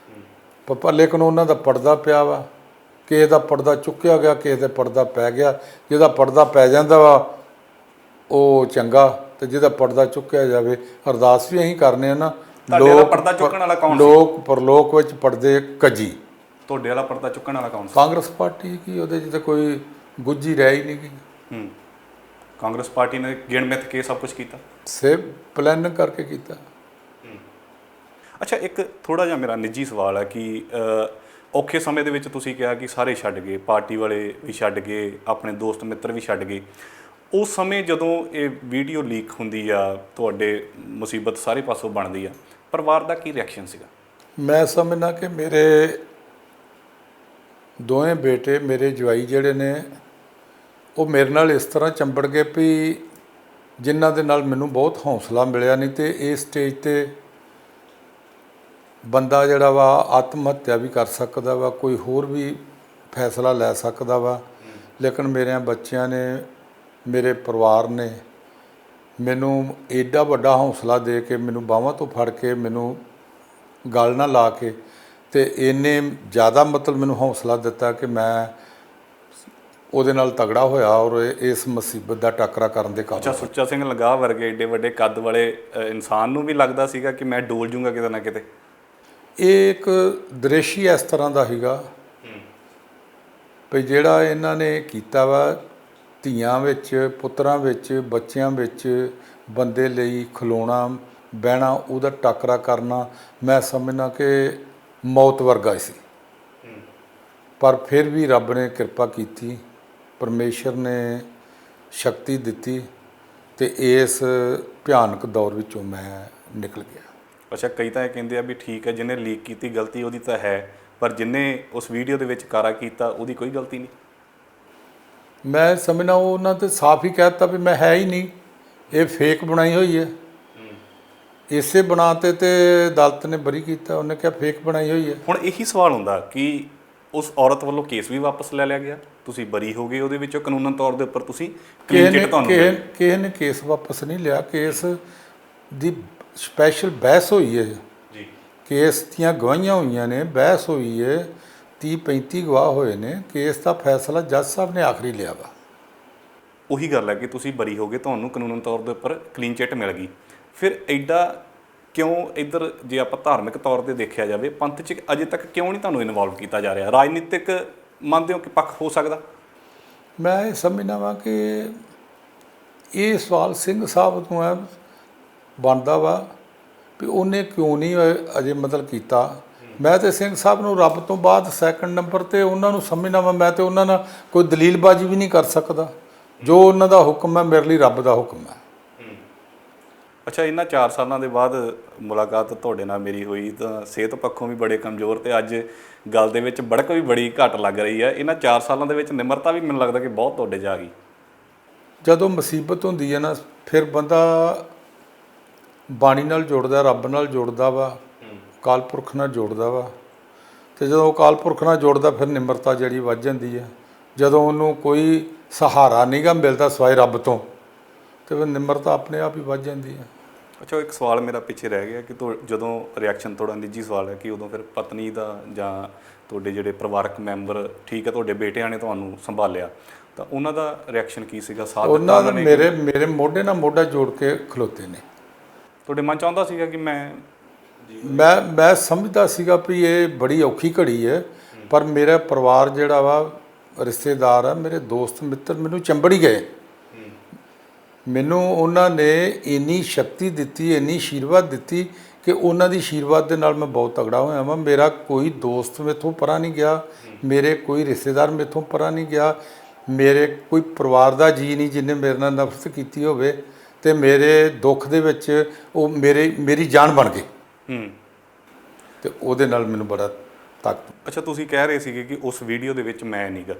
ਪਰ ਲੇਕਿਨ ਉਹਨਾਂ ਦਾ ਪਰਦਾ ਪਿਆ ਵਾ। ਕਿਸੇ ਦਾ ਪਰਦਾ ਚੁੱਕਿਆ ਗਿਆ, ਕਿਸੇ ਦਾ ਪਰਦਾ ਪੈ ਗਿਆ। ਜਿਹਦਾ ਪਰਦਾ ਪੈ ਜਾਂਦਾ ਵਾ ਉਹ ਚੰਗਾ, ਤੇ ਜਿਹਦਾ ਪਰਦਾ ਚੁੱਕਿਆ ਜਾਵੇ। ਅਰਦਾਸ ਵੀ ਅਸੀਂ ਕਰਨੇ ਆ ਨਾ, ਤੁਹਾਡੇ ਵਾਲਾ ਪਰਦਾ ਚੁੱਕਣ ਵਾਲਾ ਕੌਣ ਸੀ? ਲੋਕ ਪਰਲੋਕ ਵਿੱਚ ਪਰਦੇ ਕੱਜੀ। ਤੁਹਾਡੇ ਵਾਲਾ ਪਰਦਾ ਚੁੱਕਣ ਵਾਲਾ ਕੌਣ ਸੀ? ਕਾਂਗਰਸ ਪਾਰਟੀ ਕੀ, ਉਹਦੇ 'ਚ ਤਾਂ ਕੋਈ ਗੁੱਝੀ ਰਹਿ ਹੀ ਨਹੀਂ ਗਈ। ਕਾਂਗਰਸ ਪਾਰਟੀ ਨੇ ਗਿਣ ਮਿੱਥ ਕੇ ਸਭ ਕੁਝ ਕੀਤਾ, ਸੇ ਪਲਾਨ ਕਰਕੇ ਕੀਤਾ। ਅੱਛਾ, ਇੱਕ ਥੋੜਾ ਜਿਹਾ ਮੇਰਾ ਨਿੱਜੀ ਸਵਾਲ ਹੈ ਕਿ ਔਖੇ ਸਮੇਂ ਦੇ ਵਿੱਚ ਤੁਸੀਂ ਕਿਹਾ ਕਿ ਸਾਰੇ ਛੱਡ ਗਏ, ਪਾਰਟੀ ਵਾਲੇ ਵੀ ਛੱਡ ਗਏ, ਆਪਣੇ ਦੋਸਤ ਮਿੱਤਰ ਵੀ ਛੱਡ ਗਏ। ਉਸ ਸਮੇਂ ਜਦੋਂ ਇਹ ਵੀਡੀਓ ਲੀਕ ਹੁੰਦੀ ਆ, ਤੁਹਾਡੇ ਮੁਸੀਬਤ ਸਾਰੇ ਪਾਸੋਂ ਬਣਦੀ ਆ, ਪਰਿਵਾਰ ਦਾ ਕੀ ਰਿਐਕਸ਼ਨ ਸੀਗਾ? ਮੈਂ ਸਮਝਦਾ ਕਿ ਮੇਰੇ ਦੋਵੇਂ ਬੇਟੇ, ਮੇਰੇ ਜਵਾਈ ਜਿਹੜੇ ਨੇ, ਉਹ ਮੇਰੇ ਨਾਲ ਇਸ ਤਰ੍ਹਾਂ ਚੰਬੜ ਗਏ ਵੀ ਜਿਨ੍ਹਾਂ ਦੇ ਨਾਲ ਮੈਨੂੰ ਬਹੁਤ ਹੌਸਲਾ ਮਿਲਿਆ। ਨਹੀਂ ਤੇ ਇਸ ਸਟੇਜ 'ਤੇ ਬੰਦਾ ਜਿਹੜਾ ਵਾ ਆਤਮ ਹੱਤਿਆ ਵੀ ਕਰ ਸਕਦਾ ਵਾ, ਕੋਈ ਹੋਰ ਵੀ ਫੈਸਲਾ ਲੈ ਸਕਦਾ ਵਾ। ਲੇਕਿਨ ਮੇਰੇ ਬੱਚਿਆਂ ਨੇ, ਮੇਰੇ ਪਰਿਵਾਰ ਨੇ ਮੈਨੂੰ ਐਡਾ ਵੱਡਾ ਹੌਸਲਾ ਦੇ ਕੇ, ਮੈਨੂੰ ਬਾਹਾਂ ਤੋਂ ਫੜ ਕੇ, ਮੈਨੂੰ ਗਲ ਨਾ ਲਾ ਕੇ, ਤੇ ਇੰਨੇ ਜ਼ਿਆਦਾ ਮਤਲਬ ਮੈਨੂੰ ਹੌਸਲਾ ਦਿੱਤਾ ਕਿ ਮੈਂ ਉਹਦੇ ਨਾਲ ਤਗੜਾ ਹੋਇਆ ਔਰ ਇਸ ਮੁਸੀਬਤ ਦਾ ਟਾਕਰਾ ਕਰਨ ਦੇ ਕਾਬਿਲ। ਅੱਛਾ, ਸੁੱਚਾ ਸਿੰਘ ਲੰਗਾਹ ਵਰਗੇ ਏਡੇ ਵੱਡੇ ਕੱਦ ਵਾਲੇ ਇਨਸਾਨ ਨੂੰ ਵੀ ਲੱਗਦਾ ਸੀਗਾ ਕਿ ਮੈਂ ਡੋਲ ਜੂੰਗਾ ਕਿਤੇ ਨਾ ਕਿਤੇ? ਇਹ ਇੱਕ ਦ੍ਰਿਸ਼ ਹੀ ਇਸ ਤਰ੍ਹਾਂ ਦਾ ਸੀਗਾ ਵੀ ਜਿਹੜਾ ਇਹਨਾਂ ਨੇ ਕੀਤਾ ਵਾ, ਧੀਆਂ ਵਿੱਚ, ਪੁੱਤਰਾਂ ਵਿੱਚ, ਬੱਚਿਆਂ ਵਿੱਚ ਬੰਦੇ ਲਈ ਖਲੋਣਾ, ਬਹਿਣਾ, ਉਹਦਾ ਟਾਕਰਾ ਕਰਨਾ, ਮੈਂ ਸਮਝਦਾ ਕਿ ਮੌਤ ਵਰਗਾ ਸੀ। ਪਰ ਫਿਰ ਵੀ ਰੱਬ ਨੇ ਕਿਰਪਾ ਕੀਤੀ, ਪਰਮੇਸ਼ਰ ਨੇ ਸ਼ਕਤੀ ਦਿੱਤੀ ਤੇ ਇਸ ਭਿਆਨਕ ਦੌਰ ਵਿੱਚੋਂ ਮੈਂ ਨਿਕਲ ਗਿਆ। ਅੱਛਾ, ਕਈ ਤਾਂ ਇਹ ਕਹਿੰਦੇ ਆ ਵੀ ਠੀਕ ਹੈ, ਜਿਹਨੇ ਲੀਕ ਕੀਤੀ ਗਲਤੀ ਉਹਦੀ ਤਾਂ ਹੈ, ਪਰ ਜਿਹਨੇ ਉਸ ਵੀਡੀਓ ਦੇ ਵਿੱਚ ਕਾਰਾ ਕੀਤਾ ਉਹਦੀ ਕੋਈ ਗਲਤੀ ਨਹੀਂ। ਮੈਂ ਸਮਝਦਾ ਉਹਨਾਂ ਤੇ ਸਾਫ਼ ਹੀ ਕਹਿ ਦਿੱਤਾ ਵੀ ਮੈਂ ਹੈ ਹੀ ਨਹੀਂ, ਇਹ ਫੇਕ ਬਣਾਈ ਹੋਈ ਹੈ। ਇਸੇ ਬਣਾ ਤੇ ਅਦਾਲਤ ਨੇ ਬਰੀ ਕੀਤਾ, ਉਹਨੇ ਕਿਹਾ ਫੇਕ ਬਣਾਈ ਹੋਈ ਹੈ। ਹੁਣ ਇਹੀ ਸਵਾਲ ਹੁੰਦਾ ਕਿ ਉਸ ਔਰਤ ਵੱਲੋਂ ਕੇਸ ਵੀ ਵਾਪਸ ਲੈ ਲਿਆ ਗਿਆ, ਤੁਸੀਂ ਬਰੀ ਹੋ ਗਏ ਉਹਦੇ ਵਿੱਚੋਂ, ਕਾਨੂੰਨ ਤੌਰ ਦੇ ਉੱਪਰ ਤੁਸੀਂ ਕਲੀਨ ਚਿੱਟ ਤੁਹਾਨੂੰ ਮਿਲੀ। ਕਿਸੇ ਨੇ ਕੇਸ ਵਾਪਸ ਨਹੀਂ ਲਿਆ। ਕੇਸ ਦੀ ਸਪੈਸ਼ਲ ਬਹਿਸ ਹੋਈ ਹੈ ਜੀ, ਕੇਸ ਦੀਆਂ ਗਵਾਹੀਆਂ ਹੋਈਆਂ ਨੇ, ਬਹਿਸ ਹੋਈ ਹੈ, 30-35 ਗਵਾਹ ਹੋਏ ਨੇ। ਕੇਸ ਦਾ ਫੈਸਲਾ ਜੱਜ ਸਾਹਿਬ ਨੇ ਆਖਰੀ ਲਿਆ ਵਾ। ਉਹੀ ਗੱਲ ਹੈ ਕਿ ਤੁਸੀਂ ਬਰੀ ਹੋ ਗਏ, ਤੁਹਾਨੂੰ ਕਾਨੂੰਨ ਤੌਰ ਦੇ ਉੱਪਰ ਕਲੀਨ ਚਿੱਟ ਮਿਲ ਗਈ। ਫਿਰ ਐਡਾ ਕਿਉਂ ਇੱਧਰ, ਜੇ ਆਪਾਂ ਧਾਰਮਿਕ ਤੌਰ 'ਤੇ ਦੇਖਿਆ ਜਾਵੇ, ਪੰਥ 'ਚ ਅਜੇ ਤੱਕ ਕਿਉਂ ਨਹੀਂ ਤੁਹਾਨੂੰ ਇਨਵੋਲਵ ਕੀਤਾ ਜਾ ਰਿਹਾ? ਰਾਜਨੀਤਿਕ ਮੰਨਦੇ ਹੋ ਕਿ ਪੱਖ ਹੋ ਸਕਦਾ? ਮੈਂ ਇਹ ਸਮਝਦਾ ਵਾਂ ਕਿ ਇਹ ਸਵਾਲ ਸਿੰਘ ਸਾਹਿਬ ਤੋਂ ਹੈ ਬਣਦਾ ਵਾ ਵੀ ਉਹਨੇ ਕਿਉਂ ਨਹੀਂ ਅਜੇ ਮਤਲਬ ਕੀਤਾ। ਮੈਂ ਤੇ ਸਿੰਘ ਸਾਹਿਬ ਨੂੰ ਰੱਬ ਤੋਂ ਬਾਅਦ ਸੈਕੰਡ ਨੰਬਰ 'ਤੇ ਉਹਨਾਂ ਨੂੰ ਸਮਝਦਾ ਵਾਂ। ਮੈਂ ਤੇ ਉਹਨਾਂ ਨਾਲ ਕੋਈ ਦਲੀਲਬਾਜ਼ੀ ਵੀ ਨਹੀਂ ਕਰ ਸਕਦਾ। ਜੋ ਉਹਨਾਂ ਦਾ ਹੁਕਮ ਹੈ ਮੇਰੇ ਲਈ ਰੱਬ ਦਾ ਹੁਕਮ ਹੈ। ਅੱਛਾ, ਇਹਨਾਂ 4 ਸਾਲਾਂ ਦੇ ਬਾਅਦ ਮੁਲਾਕਾਤ ਤੁਹਾਡੇ ਨਾਲ ਮੇਰੀ ਹੋਈ ਤਾਂ ਸਿਹਤ ਪੱਖੋਂ ਵੀ ਬੜੇ ਕਮਜ਼ੋਰ, ਤੇ ਅੱਜ ਗੱਲ ਦੇ ਵਿੱਚ ਬੜਕ ਵੀ ਬੜੀ ਘੱਟ ਲੱਗ ਰਹੀ ਹੈ। ਇਹਨਾਂ 4 ਸਾਲਾਂ ਦੇ ਵਿੱਚ ਨਿਮਰਤਾ ਵੀ ਮੈਨੂੰ ਲੱਗਦਾ ਕਿ ਬਹੁਤ ਤੁਹਾਡੇ 'ਚ ਆ ਗਈ। ਜਦੋਂ ਮੁਸੀਬਤ ਹੁੰਦੀ ਹੈ ਨਾ, ਫਿਰ ਬੰਦਾ ਬਾਣੀ ਨਾਲ ਜੁੜਦਾ, ਰੱਬ ਨਾਲ ਜੁੜਦਾ ਵਾ, ਅਕਾਲ ਪੁਰਖ ਨਾਲ ਜੁੜਦਾ ਵਾ। ਅਤੇ ਜਦੋਂ ਅਕਾਲ ਪੁਰਖ ਨਾਲ ਜੁੜਦਾ ਫਿਰ ਨਿਮਰਤਾ ਜਿਹੜੀ ਵੱਧ ਜਾਂਦੀ ਹੈ। ਜਦੋਂ ਉਹਨੂੰ ਕੋਈ ਸਹਾਰਾ ਨਹੀਂ ਗਾ ਮਿਲਦਾ ਸਿਵਾਏ ਰੱਬ ਤੋਂ, ਅਤੇ ਫਿਰ ਨਿਮਰਤਾ ਆਪਣੇ ਆਪ ਹੀ ਵੱਧ ਜਾਂਦੀ ਹੈ। ਅੱਛਾ, ਇੱਕ ਸਵਾਲ ਮੇਰਾ ਪਿੱਛੇ ਰਹਿ ਗਿਆ ਕਿ ਜਦੋਂ ਰਿਐਕਸ਼ਨ ਥੋੜ੍ਹਾ ਨਿੱਜੀ ਸਵਾਲ ਹੈ ਕਿ ਉਦੋਂ ਫਿਰ ਪਤਨੀ ਦਾ ਜਾਂ ਤੁਹਾਡੇ ਜਿਹੜੇ ਪਰਿਵਾਰਕ ਮੈਂਬਰ, ਠੀਕ ਹੈ, ਤੁਹਾਡੇ ਬੇਟਿਆਂ ਨੇ ਤੁਹਾਨੂੰ ਸੰਭਾਲਿਆ, ਤਾਂ ਉਹਨਾਂ ਦਾ ਰਿਐਕਸ਼ਨ ਕੀ ਸੀਗਾ? ਸਾਥ ਉਹਨਾਂ ਨੇ ਮੇਰੇ ਮੋਢੇ ਨਾਲ ਮੋਢਾ ਜੋੜ ਕੇ ਖਲੋਤੇ ਨੇ। ਤੁਹਾਡੇ ਮਨ 'ਚ ਆਉਂਦਾ ਸੀਗਾ ਕਿ ਮੈਂ ਸਮਝਦਾ ਸੀਗਾ ਵੀ ਇਹ ਬੜੀ ਔਖੀ ਘੜੀ ਹੈ, ਪਰ ਮੇਰਾ ਪਰਿਵਾਰ ਜਿਹੜਾ ਵਾ, ਰਿਸ਼ਤੇਦਾਰ ਆ, ਮੇਰੇ ਦੋਸਤ ਮਿੱਤਰ ਮੈਨੂੰ ਚੰਬੜ ਹੀ ਗਏ। ਮੈਨੂੰ ਉਹਨਾਂ ਨੇ ਇੰਨੀ ਸ਼ਕਤੀ ਦਿੱਤੀ, ਇੰਨੀ ਆਸ਼ੀਰਵਾਦ ਦਿੱਤੀ ਕਿ ਉਹਨਾਂ ਦੀ ਆਸ਼ੀਰਵਾਦ ਦੇ ਨਾਲ ਮੈਂ ਬਹੁਤ ਤਗੜਾ ਹੋਇਆ ਵਾਂ। ਮੇਰਾ ਕੋਈ ਦੋਸਤ ਮੇਥੋਂ ਪਰਾਂ ਨਹੀਂ ਗਿਆ, ਮੇਰੇ ਕੋਈ ਰਿਸ਼ਤੇਦਾਰ ਮੇਥੋਂ ਪਰਾਂ ਨਹੀਂ ਗਿਆ, ਮੇਰੇ ਕੋਈ ਪਰਿਵਾਰ ਦਾ ਜੀ ਨਹੀਂ ਜਿਹਨੇ ਮੇਰੇ ਨਾਲ ਨਫ਼ਰਤ ਕੀਤੀ ਹੋਵੇ, ਤੇ ਮੇਰੇ ਦੁੱਖ ਦੇ ਵਿੱਚ ਉਹ ਮੇਰੀ ਜਾਨ ਬਣ ਗਏ। ਤੇ ਉਹਦੇ ਨਾਲ ਮੈਨੂੰ ਬੜਾ ਤਾਕਤ। ਅੱਛਾ, ਤੁਸੀਂ ਕਹਿ ਰਹੇ ਸੀਗੇ ਕਿ ਉਸ ਵੀਡੀਓ ਦੇ ਵਿੱਚ ਮੈਂ ਨਹੀਂ ਗਾ,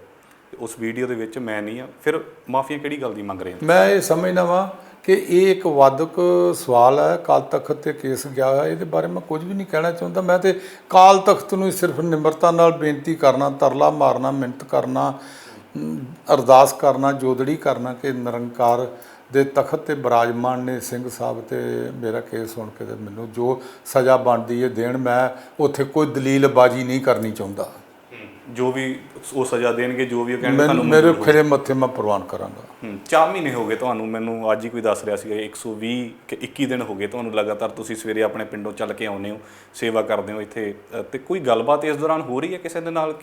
ਉਸ ਵੀਡੀਓ ਦੇ ਵਿੱਚ ਮੈਂ ਨਹੀਂ ਆ, ਫਿਰ ਮਾਫੀਆ ਕਿਹੜੀ ਗੱਲ ਦੀ ਮੰਗ ਰਹੇ ਹੋ? ਮੈਂ ਇਹ ਸਮਝਦਾ ਵਾਂ ਕਿ ਇਹ ਇੱਕ ਵਾਦਕ ਸਵਾਲ ਹੈ। ਅਕਾਲ ਤਖਤ ਤੇ ਕੇਸ ਗਿਆ ਹੋਇਆ, ਇਹਦੇ ਬਾਰੇ ਮੈਂ ਕੁਝ ਵੀ ਨਹੀਂ ਕਹਿਣਾ ਚਾਹੁੰਦਾ। ਮੈਂ ਤੇ ਅਕਾਲ ਤਖਤ ਨੂੰ ਸਿਰਫ ਨਿਮਰਤਾ ਨਾਲ ਬੇਨਤੀ ਕਰਨਾ, ਤਰਲਾ ਮਾਰਨਾ, ਮਿੰਨਤ ਕਰਨਾ, ਅਰਦਾਸ ਕਰਨਾ, ਜੋਦੜੀ ਕਰਨਾ ਕਿ ਨਿਰੰਕਾਰ ਦੇ ਤਖਤ ਤੇ ਬਿਰਾਜਮਾਨ ਨੇ ਸਿੰਘ ਸਾਹਿਬ, ਤੇ ਮੇਰਾ ਕੇਸ ਸੁਣ ਕੇ ਤੇ ਮੈਨੂੰ ਜੋ ਸਜ਼ਾ ਬਣਦੀ ਹੈ ਦੇਣ। ਮੈਂ ਉੱਥੇ ਕੋਈ ਦਲੀਲਬਾਜ਼ੀ ਨਹੀਂ ਕਰਨੀ ਚਾਹੁੰਦਾ। ਜੋ ਵੀ ਉਹ ਸਜ਼ਾ ਦੇਣਗੇ, ਜੋ ਵੀ ਉਹ ਕਹਿਣਗੇ, ਤੁਹਾਨੂੰ ਮੇਰੇ ਖਿਰੇ ਮੱਥੇ ਮੈਂ ਪ੍ਰਵਾਨ ਕਰਾਂਗਾ। 4 ਮਹੀਨੇ ਹੋ ਗਏ ਤੁਹਾਨੂੰ, ਮੈਨੂੰ ਅੱਜ ਹੀ ਕੋਈ ਦੱਸ ਰਿਹਾ ਸੀਗਾ 120 ਕਿ 21 ਦਿਨ ਹੋ ਗਏ ਤੁਹਾਨੂੰ ਲਗਾਤਾਰ ਤੁਸੀਂ ਸਵੇਰੇ ਆਪਣੇ ਪਿੰਡੋਂ ਚੱਲ ਕੇ ਆਉਂਦੇ ਹੋ, ਸੇਵਾ ਕਰਦੇ ਹੋ ਇੱਥੇ, ਤੇ ਕੋਈ ਗੱਲਬਾਤ ਇਸ ਦੌਰਾਨ ਹੋ ਰਹੀ ਹੈ ਕਿਸੇ ਦੇ ਨਾਲ?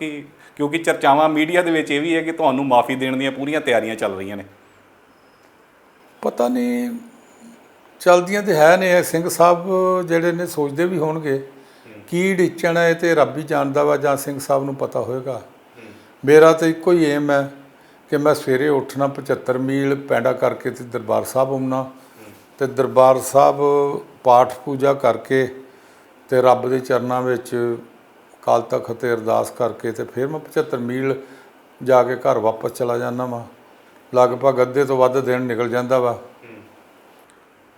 ਕਿਉਂਕਿ ਚਰਚਾਵਾਂ ਮੀਡੀਆ ਦੇ ਵਿੱਚ ਇਹ ਵੀ ਹੈ ਕਿ ਤੁਹਾਨੂੰ ਮਾਫੀ ਦੇਣ ਦੀਆਂ ਪੂਰੀਆਂ ਤਿਆਰੀਆਂ ਚੱਲ ਰਹੀਆਂ ਨੇ। ਪਤਾ ਨਹੀਂ, ਚਲਦੀਆਂ ਤੇ ਹੈ ਨੇ। ਸਿੰਘ ਸਾਹਿਬ ਜਿਹੜੇ ਨੇ ਸੋਚਦੇ ਵੀ ਹੋਣਗੇ ਕੀ ਢਿੱਚਣ ਹੈ, ਤੇ ਰੱਬ ਹੀ ਜਾਣਦਾ ਵਾ, ਜਾਂ ਸਿੰਘ ਸਾਹਿਬ ਨੂੰ ਪਤਾ ਹੋਏਗਾ। ਮੇਰਾ ਤਾਂ ਇੱਕੋ ਹੀ ਏਮ ਹੈ ਕਿ ਮੈਂ ਸਵੇਰੇ ਉੱਠਣਾ, 75 ਮੀਲ ਪੈਂਡਾ ਕਰਕੇ ਤੇ ਦਰਬਾਰ ਸਾਹਿਬ ਆਉਣਾ, ਤੇ ਦਰਬਾਰ ਸਾਹਿਬ ਪਾਠ ਪੂਜਾ ਕਰਕੇ ਤੇ ਰੱਬ ਦੇ ਚਰਨਾਂ ਵਿੱਚ ਅਕਾਲ ਤਖਤ ਤੇ ਅਰਦਾਸ ਕਰਕੇ ਤੇ ਫਿਰ ਮੈਂ 75 ਮੀਲ ਜਾ ਕੇ ਘਰ ਵਾਪਸ ਚਲਾ ਜਾਂਦਾ ਵਾਂ। ਲਗਭਗ ਅੱਧੇ ਤੋਂ ਵੱਧ ਦਿਨ ਨਿਕਲ ਜਾਂਦਾ ਵਾ।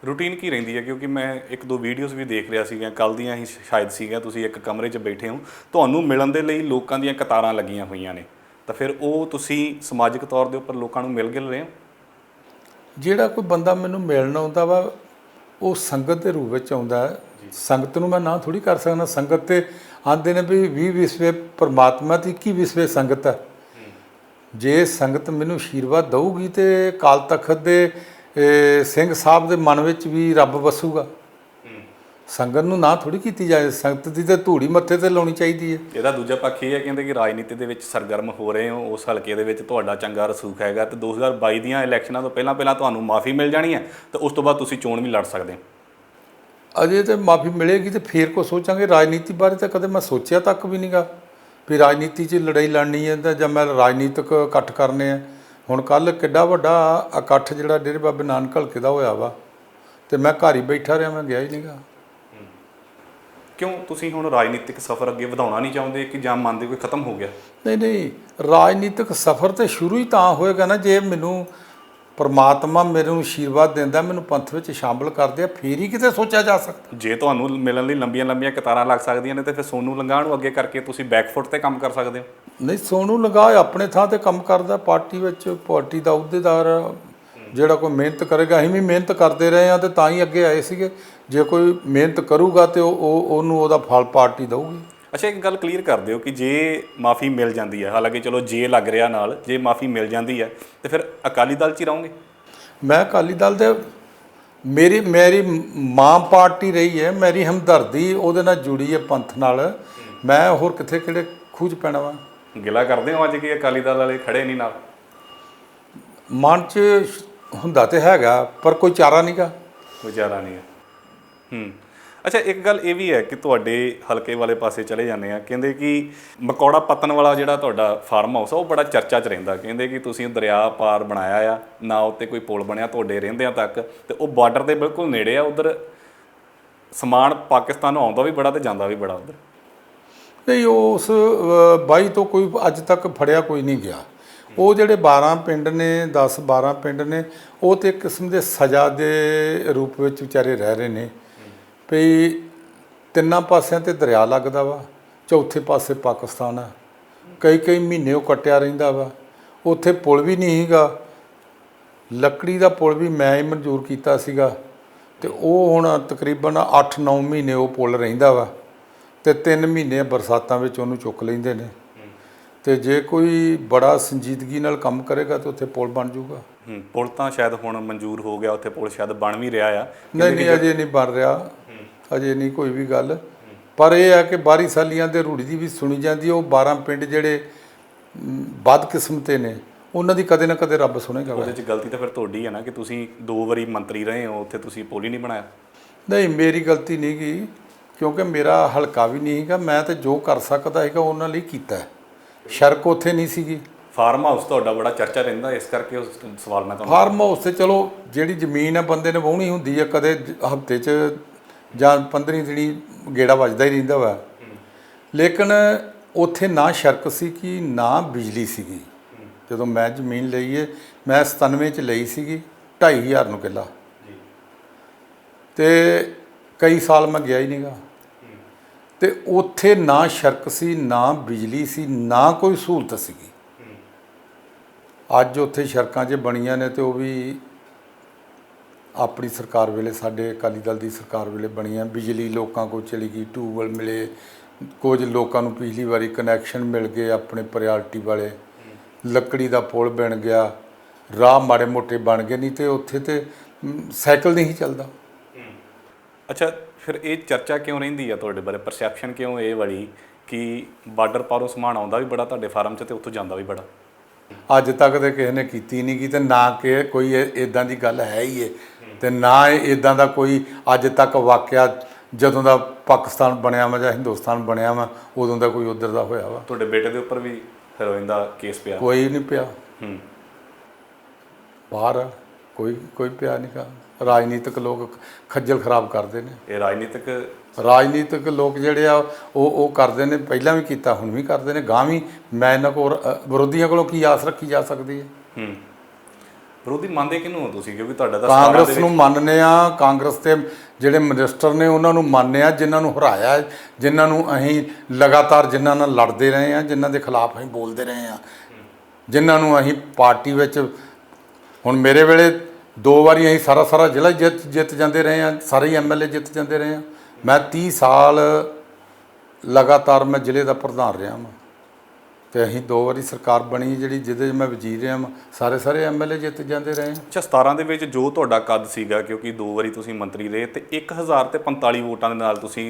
ਰੂਟੀਨ ਕੀ ਰਹਿੰਦੀ ਹੈ? ਕਿਉਂਕਿ ਮੈਂ 1-2 ਵੀਡੀਓਜ਼ ਵੀ ਦੇਖ ਰਿਹਾ ਸੀਗੀਆਂ, ਕੱਲ੍ਹ ਦੀਆਂ ਹੀ ਸ਼ਾਇਦ ਸੀਗੀਆਂ, ਤੁਸੀਂ ਇੱਕ ਕਮਰੇ 'ਚ ਬੈਠੇ ਹੋ, ਤੁਹਾਨੂੰ ਮਿਲਣ ਦੇ ਲਈ ਲੋਕਾਂ ਦੀਆਂ ਕਤਾਰਾਂ ਲੱਗੀਆਂ ਹੋਈਆਂ ਨੇ, ਤਾਂ ਫਿਰ ਉਹ ਤੁਸੀਂ ਸਮਾਜਿਕ ਤੌਰ ਦੇ ਉੱਪਰ ਲੋਕਾਂ ਨੂੰ ਮਿਲ ਗਿਲ ਰਹੇ ਹੋ? ਜਿਹੜਾ ਕੋਈ ਬੰਦਾ ਮੈਨੂੰ ਮਿਲਣ ਆਉਂਦਾ ਵਾ ਉਹ ਸੰਗਤ ਦੇ ਰੂਪ ਵਿੱਚ ਆਉਂਦਾ ਹੈ। ਸੰਗਤ ਨੂੰ ਮੈਂ ਨਾ ਥੋੜ੍ਹੀ ਕਰ ਸਕਦਾ। ਸੰਗਤ ਤੇ ਆਉਂਦੇ ਨੇ ਵੀ 20 ਵਿਸਵੇ ਪਰਮਾਤਮਾ ਤੇ 21 ਵਿਸਵੇ ਸੰਗਤ ਹੈ। ਜੇ ਸੰਗਤ ਮੈਨੂੰ ਆਸ਼ੀਰਵਾਦ ਦਊਗੀ ਤੇ ਅਕਾਲ ਤਖਤ ਦੇ ਸਿੰਘ ਸਾਹਿਬ ਦੇ ਮਨ ਵਿੱਚ ਵੀ ਰੱਬ ਵਸੂਗਾ। ਸੰਗਤ ਨੂੰ ਨਾ ਥੋੜ੍ਹੀ ਕੀਤੀ ਜਾਏ, ਸੰਗਤ ਦੀ ਤਾਂ ਧੂੜੀ ਮੱਥੇ ਤੇ ਲਾਉਣੀ ਚਾਹੀਦੀ ਹੈ। ਇਹਦਾ ਦੂਜਾ ਪੱਖ ਇਹ ਹੈ, ਕਹਿੰਦੇ ਕਿ ਰਾਜਨੀਤੀ ਦੇ ਵਿੱਚ ਸਰਗਰਮ ਹੋ ਰਹੇ ਹੋ, ਉਸ ਹਲਕੇ ਦੇ ਵਿੱਚ ਤੁਹਾਡਾ ਚੰਗਾ ਰਸੂਖ ਹੈਗਾ, ਤੇ 2022 ਦੀਆਂ ਇਲੈਕਸ਼ਨਾਂ ਤੋਂ ਪਹਿਲਾਂ ਤੁਹਾਨੂੰ ਮਾਫੀ ਮਿਲ ਜਾਣੀ ਹੈ, ਤੇ ਉਸ ਤੋਂ ਬਾਅਦ ਤੁਸੀਂ ਚੋਣ ਵੀ ਲੜ ਸਕਦੇ ਹੋ। ਅਜੇ ਤਾਂ ਮਾਫੀ ਮਿਲੇਗੀ ਤੇ ਫੇਰ ਕੋ ਸੋਚਾਂਗੇ। ਰਾਜਨੀਤੀ ਬਾਰੇ ਤਾਂ ਕਦੇ ਮੈਂ ਸੋਚਿਆ ਤੱਕ ਵੀ ਨਹੀਂਗਾ ਵੀ ਰਾਜਨੀਤੀ 'ਚ ਲੜਾਈ ਲੜਨੀ ਹੈ ਤਾਂ ਜਾਂ ਮੈਂ ਰਾਜਨੀਤਿਕ ਇਕੱਠ ਕਰਨੇ ਆ। ਹੁਣ ਕੱਲ੍ਹ ਕਿੱਡਾ ਵੱਡਾ ਇਕੱਠ ਜਿਹੜਾ ਡੇਰੇ ਬਾਬੇ ਨਾਨਕ ਹਲਕੇ ਦਾ ਹੋਇਆ ਵਾ, ਤੇ ਮੈਂ ਘਰ ਹੀ ਬੈਠਾ ਰਿਹਾ, ਮੈਂ ਗਿਆ ਹੀ ਨਹੀਂਗਾ। ਕਿਉਂ ਤੁਸੀਂ ਹੁਣ ਰਾਜਨੀਤਿਕ ਸਫ਼ਰ ਅੱਗੇ ਵਧਾਉਣਾ ਨਹੀਂ ਚਾਹੁੰਦੇ ਕਿ ਜਾਂ ਮੰਨਦੇ ਕੋਈ ਖਤਮ ਹੋ ਗਿਆ? ਨਹੀਂ, ਰਾਜਨੀਤਿਕ ਸਫ਼ਰ ਤਾਂ ਸ਼ੁਰੂ ਹੀ ਤਾਂ ਹੋਏਗਾ ਨਾ ਜੇ ਮੈਨੂੰ ਪਰਮਾਤਮਾ ਮੈਨੂੰ ਆਸ਼ੀਰਵਾਦ ਦਿੰਦਾ, ਮੈਨੂੰ ਪੰਥ ਵਿੱਚ ਸ਼ਾਮਲ ਕਰਦੇ ਆ, ਫੇਰ ਹੀ ਕਿਤੇ ਸੋਚਿਆ ਜਾ ਸਕਦਾ। ਜੇ ਤੁਹਾਨੂੰ ਮਿਲਣ ਲਈ ਲੰਬੀਆਂ ਕਤਾਰਾਂ ਲੱਗ ਸਕਦੀਆਂ ਨੇ, ਤੇ ਫਿਰ ਸੋਨੂੰ ਲੰਘਾ ਨੂੰ ਅੱਗੇ ਕਰਕੇ ਤੁਸੀਂ ਬੈਕਫੁੱਟ ਤੇ ਕੰਮ ਕਰ ਸਕਦੇ ਹੋ। ਨਹੀਂ, ਸੋਨੂੰ ਲੰਘਾ ਆਪਣੇ ਥਾਂ ਤੇ ਕੰਮ ਕਰਦਾ, ਪਾਰਟੀ ਵਿੱਚ, ਪਾਰਟੀ ਦਾ ਅਹੁਦੇਦਾਰ, ਜਿਹੜਾ ਕੋਈ ਮਿਹਨਤ ਕਰੇਗਾ। ਅਸੀਂ ਵੀ ਮਿਹਨਤ ਕਰਦੇ ਰਹੇ ਹਾਂ ਤੇ ਤਾਂ ਹੀ ਅੱਗੇ ਆਏ ਸੀਗੇ। ਜੇ ਕੋਈ ਮਿਹਨਤ ਕਰੂਗਾ ਤੇ ਉਹਨੂੰ ਉਹਦਾ ਫਲ ਪਾਰਟੀ ਦਊਗੀ। ਅੱਛਾ, ਇੱਕ ਗੱਲ ਕਲੀਅਰ ਕਰ ਦਿਓ ਕਿ ਜੇ ਮਾਫੀ ਮਿਲ ਜਾਂਦੀ ਹੈ, ਹਾਲਾਂਕਿ ਚਲੋ ਜੇ ਲੱਗ ਰਿਹਾ ਨਾਲ, ਜੇ ਮਾਫੀ ਮਿਲ ਜਾਂਦੀ ਹੈ ਤੇ ਫਿਰ ਅਕਾਲੀ ਦਲ 'ਚ ਹੀ ਰਹੋਗੇ? ਮੈਂ ਅਕਾਲੀ ਦਲ ਦੇ ਮੇਰੀ ਮਾਂ ਪਾਰਟੀ ਰਹੀ ਹੈ, ਮੇਰੀ ਹਮਦਰਦੀ ਉਹਦੇ ਨਾਲ ਜੁੜੀ ਹੈ ਪੰਥ ਨਾਲ। ਮੈਂ ਹੋਰ ਕਿੱਥੇ ਕਿਹੜੇ ਖੂਹ 'ਚ ਪੈਣਾ ਵਾ। ਗਿਲਾ ਕਰਦੇ ਹੋ ਅੱਜ ਕਿ ਅਕਾਲੀ ਦਲ ਵਾਲੇ ਖੜੇ ਨਹੀਂ ਨਾਲ? ਮਨ 'ਚ ਹੁੰਦਾ ਤੇ ਹੈਗਾ, ਪਰ ਕੋਈ ਚਾਰਾ ਨਹੀਂਗਾ। ਕੋਈ ਚਾਰਾ ਨਹੀਂ ਹੈ। ਅੱਛਾ, ਇੱਕ ਗੱਲ ਇਹ ਵੀ ਹੈ ਕਿ ਤੁਹਾਡੇ ਹਲਕੇ ਵਾਲੇ ਪਾਸੇ ਚਲੇ ਜਾਂਦੇ ਆ, ਕਹਿੰਦੇ ਕਿ ਮਕੌੜਾ ਪੱਤਨ ਵਾਲਾ ਜਿਹੜਾ ਤੁਹਾਡਾ ਫਾਰਮ ਹਾਊਸ ਆ ਉਹ ਬੜਾ ਚਰਚਾ 'ਚ ਰਹਿੰਦਾ। ਕਹਿੰਦੇ ਕਿ ਤੁਸੀਂ ਦਰਿਆ ਪਾਰ ਬਣਾਇਆ ਆ, ਨਾ ਉੱਤੇ ਕੋਈ ਪੁਲ ਬਣਿਆ ਤੁਹਾਡੇ ਰਹਿੰਦਿਆਂ ਤੱਕ, ਤੇ ਉਹ ਬਾਰਡਰ ਦੇ ਬਿਲਕੁਲ ਨੇੜੇ ਆ। ਉੱਧਰ ਸਮਾਨ ਪਾਕਿਸਤਾਨ ਨੂੰ ਆਉਂਦਾ ਵੀ ਬੜਾ ਤੇ ਜਾਂਦਾ ਵੀ ਬੜਾ ਉੱਧਰ। ਨਹੀਂ, ਉਸ 22 ਤੋਂ ਕੋਈ ਅੱਜ ਤੱਕ ਫੜਿਆ ਕੋਈ ਨਹੀਂ ਗਿਆ। ਉਹ ਜਿਹੜੇ 12 ਪਿੰਡ ਨੇ, 10-12 ਪਿੰਡ ਨੇ, ਉਹ ਤਾਂ ਇੱਕ ਕਿਸਮ ਦੇ ਸਜ਼ਾ ਦੇ ਰੂਪ ਵਿੱਚ ਵਿਚਾਰੇ ਰਹਿ ਰਹੇ ਨੇ ਵੀ ਤਿੰਨਾਂ ਪਾਸਿਆਂ 'ਤੇ ਦਰਿਆ ਲੱਗਦਾ ਵਾ, ਚੌਥੇ ਪਾਸੇ ਪਾਕਿਸਤਾਨ ਆ। ਕਈ ਮਹੀਨੇ ਉਹ ਕੱਟਿਆ ਰਹਿੰਦਾ ਵਾ। ਉੱਥੇ ਪੁਲ ਵੀ ਨਹੀਂ ਸੀਗਾ, ਲੱਕੜੀ ਦਾ ਪੁਲ ਵੀ ਮੈਂ ਹੀ ਮਨਜ਼ੂਰ ਕੀਤਾ ਸੀਗਾ, ਤੇ ਉਹ ਹੁਣ ਤਕਰੀਬਨ 8-9 ਮਹੀਨੇ ਉਹ ਪੁਲ ਰਹਿੰਦਾ ਵਾ, ਤੇ 3 ਮਹੀਨੇ ਬਰਸਾਤਾਂ ਵਿੱਚ ਉਹਨੂੰ ਚੁੱਕ ਲੈਂਦੇ ਨੇ। ਤੇ ਜੇ ਕੋਈ ਬੜਾ ਸੰਜੀਦਗੀ ਨਾਲ ਕੰਮ ਕਰੇਗਾ ਤਾਂ ਉੱਥੇ ਪੁਲ ਬਣ ਜਾਊਗਾ। ਪੁਲ ਤਾਂ ਸ਼ਾਇਦ ਹੁਣ ਮਨਜ਼ੂਰ ਹੋ ਗਿਆ, ਉੱਥੇ ਪੁਲ ਸ਼ਾਇਦ ਬਣ ਵੀ ਰਿਹਾ ਆ। ਨਹੀਂ, ਅਜੇ ਨਹੀਂ ਬਣ ਰਿਹਾ, ਅਜੇ ਨਹੀਂ ਕੋਈ ਵੀ ਗੱਲ। ਪਰ ਇਹ ਹੈ ਕਿ ਬਾਰੀ ਸਾਲੀਆਂ ਦੇ ਰੂੜੀ ਦੀ ਵੀ ਸੁਣੀ ਜਾਂਦੀ ਹੈ। ਉਹ 12 ਪਿੰਡ ਜਿਹੜੇ ਬਦਕਿਸਮਤੇ ਨੇ, ਉਹਨਾਂ ਦੀ ਕਦੇ ਨਾ ਕਦੇ ਰੱਬ ਸੁਣੇਗਾ। ਉਹਦੇ 'ਚ ਗਲਤੀ ਤਾਂ ਫਿਰ ਤੁਹਾਡੀ ਹੈ ਨਾ ਕਿ ਤੁਸੀਂ 2 ਵਾਰੀ ਮੰਤਰੀ ਰਹੇ ਹੋ, ਉੱਥੇ ਤੁਸੀਂ ਪੁਲ ਹੀ ਨਹੀਂ ਬਣਾਇਆ। ਨਹੀਂ, ਮੇਰੀ ਗਲਤੀ ਨਹੀਂ ਗੀ, ਕਿਉਂਕਿ ਮੇਰਾ ਹਲਕਾ ਵੀ ਨਹੀਂ ਸੀਗਾ। ਮੈਂ ਤਾਂ ਜੋ ਕਰ ਸਕਦਾ ਸੀਗਾ ਉਹਨਾਂ ਲਈ ਕੀਤਾ ਹੈ। ਸੜਕ ਉੱਥੇ ਨਹੀਂ ਸੀਗੀ। ਫਾਰਮ ਹਾਊਸ ਤੁਹਾਡਾ ਬੜਾ ਚਰਚਾ ਰਹਿੰਦਾ, ਇਸ ਕਰਕੇ ਉਸ ਸਵਾਲ ਮੈਂ ਤੁਹਾਨੂੰ ਫਾਰਮ ਹਾਊਸ ਤੇ ਚਲੋ ਜਿਹੜੀ ਜ਼ਮੀਨ ਹੈ ਬੰਦੇ ਨੇ ਵਾਹੁਣੀ ਹੁੰਦੀ ਹੈ, ਕਦੇ ਹਫਤੇ 'ਚ ਜਾਂ 15 ਦਿਨੀ ਗੇੜਾ ਵੱਜਦਾ ਹੀ ਰਹਿੰਦਾ ਵਾ। ਲੇਕਿਨ ਉੱਥੇ ਨਾ ਸੜਕ ਸੀ ਕਿ ਨਾ ਬਿਜਲੀ ਸੀਗੀ। ਜਦੋਂ ਮੈਂ ਜ਼ਮੀਨ ਲਈ ਹੈ, ਮੈਂ 97 'ਚ ਲਈ ਸੀਗੀ 2500 ਨੂੰ ਕਿੱਲਾ, ਅਤੇ ਕਈ ਸਾਲ ਮੈਂ ਗਿਆ ਹੀ ਨਹੀਂਗਾ। ਅਤੇ ਉੱਥੇ ਨਾ ਸੜਕ ਸੀ, ਨਾ ਬਿਜਲੀ ਸੀ, ਨਾ ਕੋਈ ਸਹੂਲਤ ਸੀਗੀ। ਅੱਜ ਉੱਥੇ ਸੜਕਾਂ 'ਚ ਬਣੀਆਂ ਨੇ, ਅਤੇ ਉਹ ਵੀ ਆਪਣੀ ਸਰਕਾਰ ਵੇਲੇ, ਸਾਡੇ ਅਕਾਲੀ ਦਲ ਦੀ ਸਰਕਾਰ ਵੇਲੇ ਬਣੀਆਂ। ਬਿਜਲੀ ਲੋਕਾਂ ਕੋਲ ਚਲੀ ਗਈ, ਟਿਊਬਵੈੱਲ ਮਿਲੇ, ਕੁਝ ਲੋਕਾਂ ਨੂੰ ਪਿਛਲੀ ਵਾਰੀ ਕਨੈਕਸ਼ਨ ਮਿਲ ਗਏ ਆਪਣੇ ਪ੍ਰਾਇਰਟੀ ਵਾਲੇ, ਲੱਕੜੀ ਦਾ ਪੁਲ ਬਣ ਗਿਆ, ਰਾਹ ਮਾੜੇ ਮੋਟੇ ਬਣ ਗਏ, ਨਹੀਂ ਤੇ ਉੱਥੇ ਤੇ ਸਾਈਕਲ ਨਹੀਂ ਸੀ ਚੱਲਦਾ। ਅੱਛਾ, ਫਿਰ ਇਹ ਚਰਚਾ ਕਿਉਂ ਰਹਿੰਦੀ ਆ ਤੁਹਾਡੇ ਬਾਰੇ, ਪਰਸੈਪਸ਼ਨ ਕਿਉਂ ਇਹ ਵਾਲੀ ਕਿ ਬਾਰਡਰ ਪਾਰੋਂ ਸਮਾਨ ਆਉਂਦਾ ਵੀ ਬੜਾ ਤੁਹਾਡੇ ਫਾਰਮ 'ਚ ਅਤੇ ਉੱਥੋਂ ਜਾਂਦਾ ਵੀ ਬੜਾ? ਅੱਜ ਤੱਕ ਤਾਂ ਕਿਸੇ ਨੇ ਕੀਤੀ ਨਹੀਂ ਗੀ, ਅਤੇ ਨਾ ਕਿ ਕੋਈ ਇੱਦਾਂ ਦੀ ਗੱਲ ਹੈ ਹੀ ਹੈ, ਅਤੇ ਨਾ ਇੱਦਾਂ ਦਾ ਕੋਈ ਅੱਜ ਤੱਕ ਵਾਕਿਆ ਜਦੋਂ ਦਾ ਪਾਕਿਸਤਾਨ ਬਣਿਆ ਵਾ ਜਾਂ ਹਿੰਦੁਸਤਾਨ ਬਣਿਆ ਵਾ ਉਦੋਂ ਦਾ ਕੋਈ ਉੱਧਰ ਦਾ ਹੋਇਆ ਵਾ। ਤੁਹਾਡੇ ਬੇਟੇ ਦੇ ਉੱਪਰ ਵੀ ਹੈਰੋਇਨ ਦਾ ਕੇਸ ਪਿਆ? ਕੋਈ ਨਹੀਂ ਪਿਆ, ਬਾਹਰ ਆ, ਕੋਈ ਪਿਆ ਨਹੀਂ ਗਾ। ਰਾਜਨੀਤਿਕ ਲੋਕ ਖੱਜਲ ਖਰਾਬ ਕਰਦੇ ਨੇ। ਇਹ ਰਾਜਨੀਤਿਕ ਲੋਕ ਜਿਹੜੇ ਆ ਉਹ ਕਰਦੇ ਨੇ, ਪਹਿਲਾਂ ਵੀ ਕੀਤਾ, ਹੁਣ ਵੀ ਕਰਦੇ ਨੇ, ਗਾਂ ਵੀ। ਮੈਂ ਇਹਨਾਂ ਕੋਲ ਵਿਰੋਧੀਆਂ ਕੋਲੋਂ ਕੀ ਆਸ ਰੱਖੀ ਜਾ ਸਕਦੀ ਹੈ? ਵਿਰੋਧੀ ਮੰਨਦੇ ਕਿਹਨੂੰ ਹੋ ਤੁਸੀਂ? ਕਿਉਂਕਿ ਤੁਹਾਡਾ ਤਾਂ ਕਾਂਗਰਸ ਨੂੰ ਮੰਨਦੇ ਆ। ਕਾਂਗਰਸ ਦੇ ਜਿਹੜੇ ਮਿਨਿਸਟਰ ਨੇ ਉਹਨਾਂ ਨੂੰ ਮੰਨਦੇ ਆ, ਜਿਨ੍ਹਾਂ ਨੂੰ ਹਰਾਇਆ, ਜਿਨ੍ਹਾਂ ਨੂੰ ਅਸੀਂ ਲਗਾਤਾਰ ਜਿਨ੍ਹਾਂ ਨਾਲ ਲੜਦੇ ਰਹੇ ਹਾਂ, ਜਿਨ੍ਹਾਂ ਦੇ ਖਿਲਾਫ ਅਸੀਂ ਬੋਲਦੇ ਰਹੇ ਹਾਂ, ਜਿਨ੍ਹਾਂ ਨੂੰ ਅਸੀਂ ਪਾਰਟੀ ਵਿੱਚ, ਹੁਣ ਮੇਰੇ ਵੇਲੇ 2 ਵਾਰੀ ਅਸੀਂ ਸਾਰਾ ਜ਼ਿਲ੍ਹਾ ਜਿੱਤ ਜਾਂਦੇ ਰਹੇ ਹਾਂ, ਸਾਰੇ ਹੀ MLA ਜਿੱਤ ਜਾਂਦੇ ਰਹੇ ਹਾਂ। ਮੈਂ 30 ਸਾਲ ਲਗਾਤਾਰ ਮੈਂ ਜ਼ਿਲ੍ਹੇ ਦਾ ਪ੍ਰਧਾਨ ਰਿਹਾ ਹਾਂ, ਅਤੇ ਅਸੀਂ 2 ਵਾਰੀ ਸਰਕਾਰ ਬਣੀ ਜਿਹੜੀ ਜਿਹਦੇ 'ਚ ਮੈਂ ਵਜ਼ੀਰ ਰਿਹਾ ਹਾਂ, ਸਾਰੇ MLA ਜਿੱਤ ਜਾਂਦੇ ਰਹੇ ਹਾਂ। ਅੱਛਾ, 17 ਦੇ ਵਿੱਚ ਜੋ ਤੁਹਾਡਾ ਕੱਦ ਸੀਗਾ, ਕਿਉਂਕਿ 2 ਵਾਰੀ ਤੁਸੀਂ ਮੰਤਰੀ ਰਹੇ ਅਤੇ 1045 ਵੋਟਾਂ ਦੇ ਨਾਲ ਤੁਸੀਂ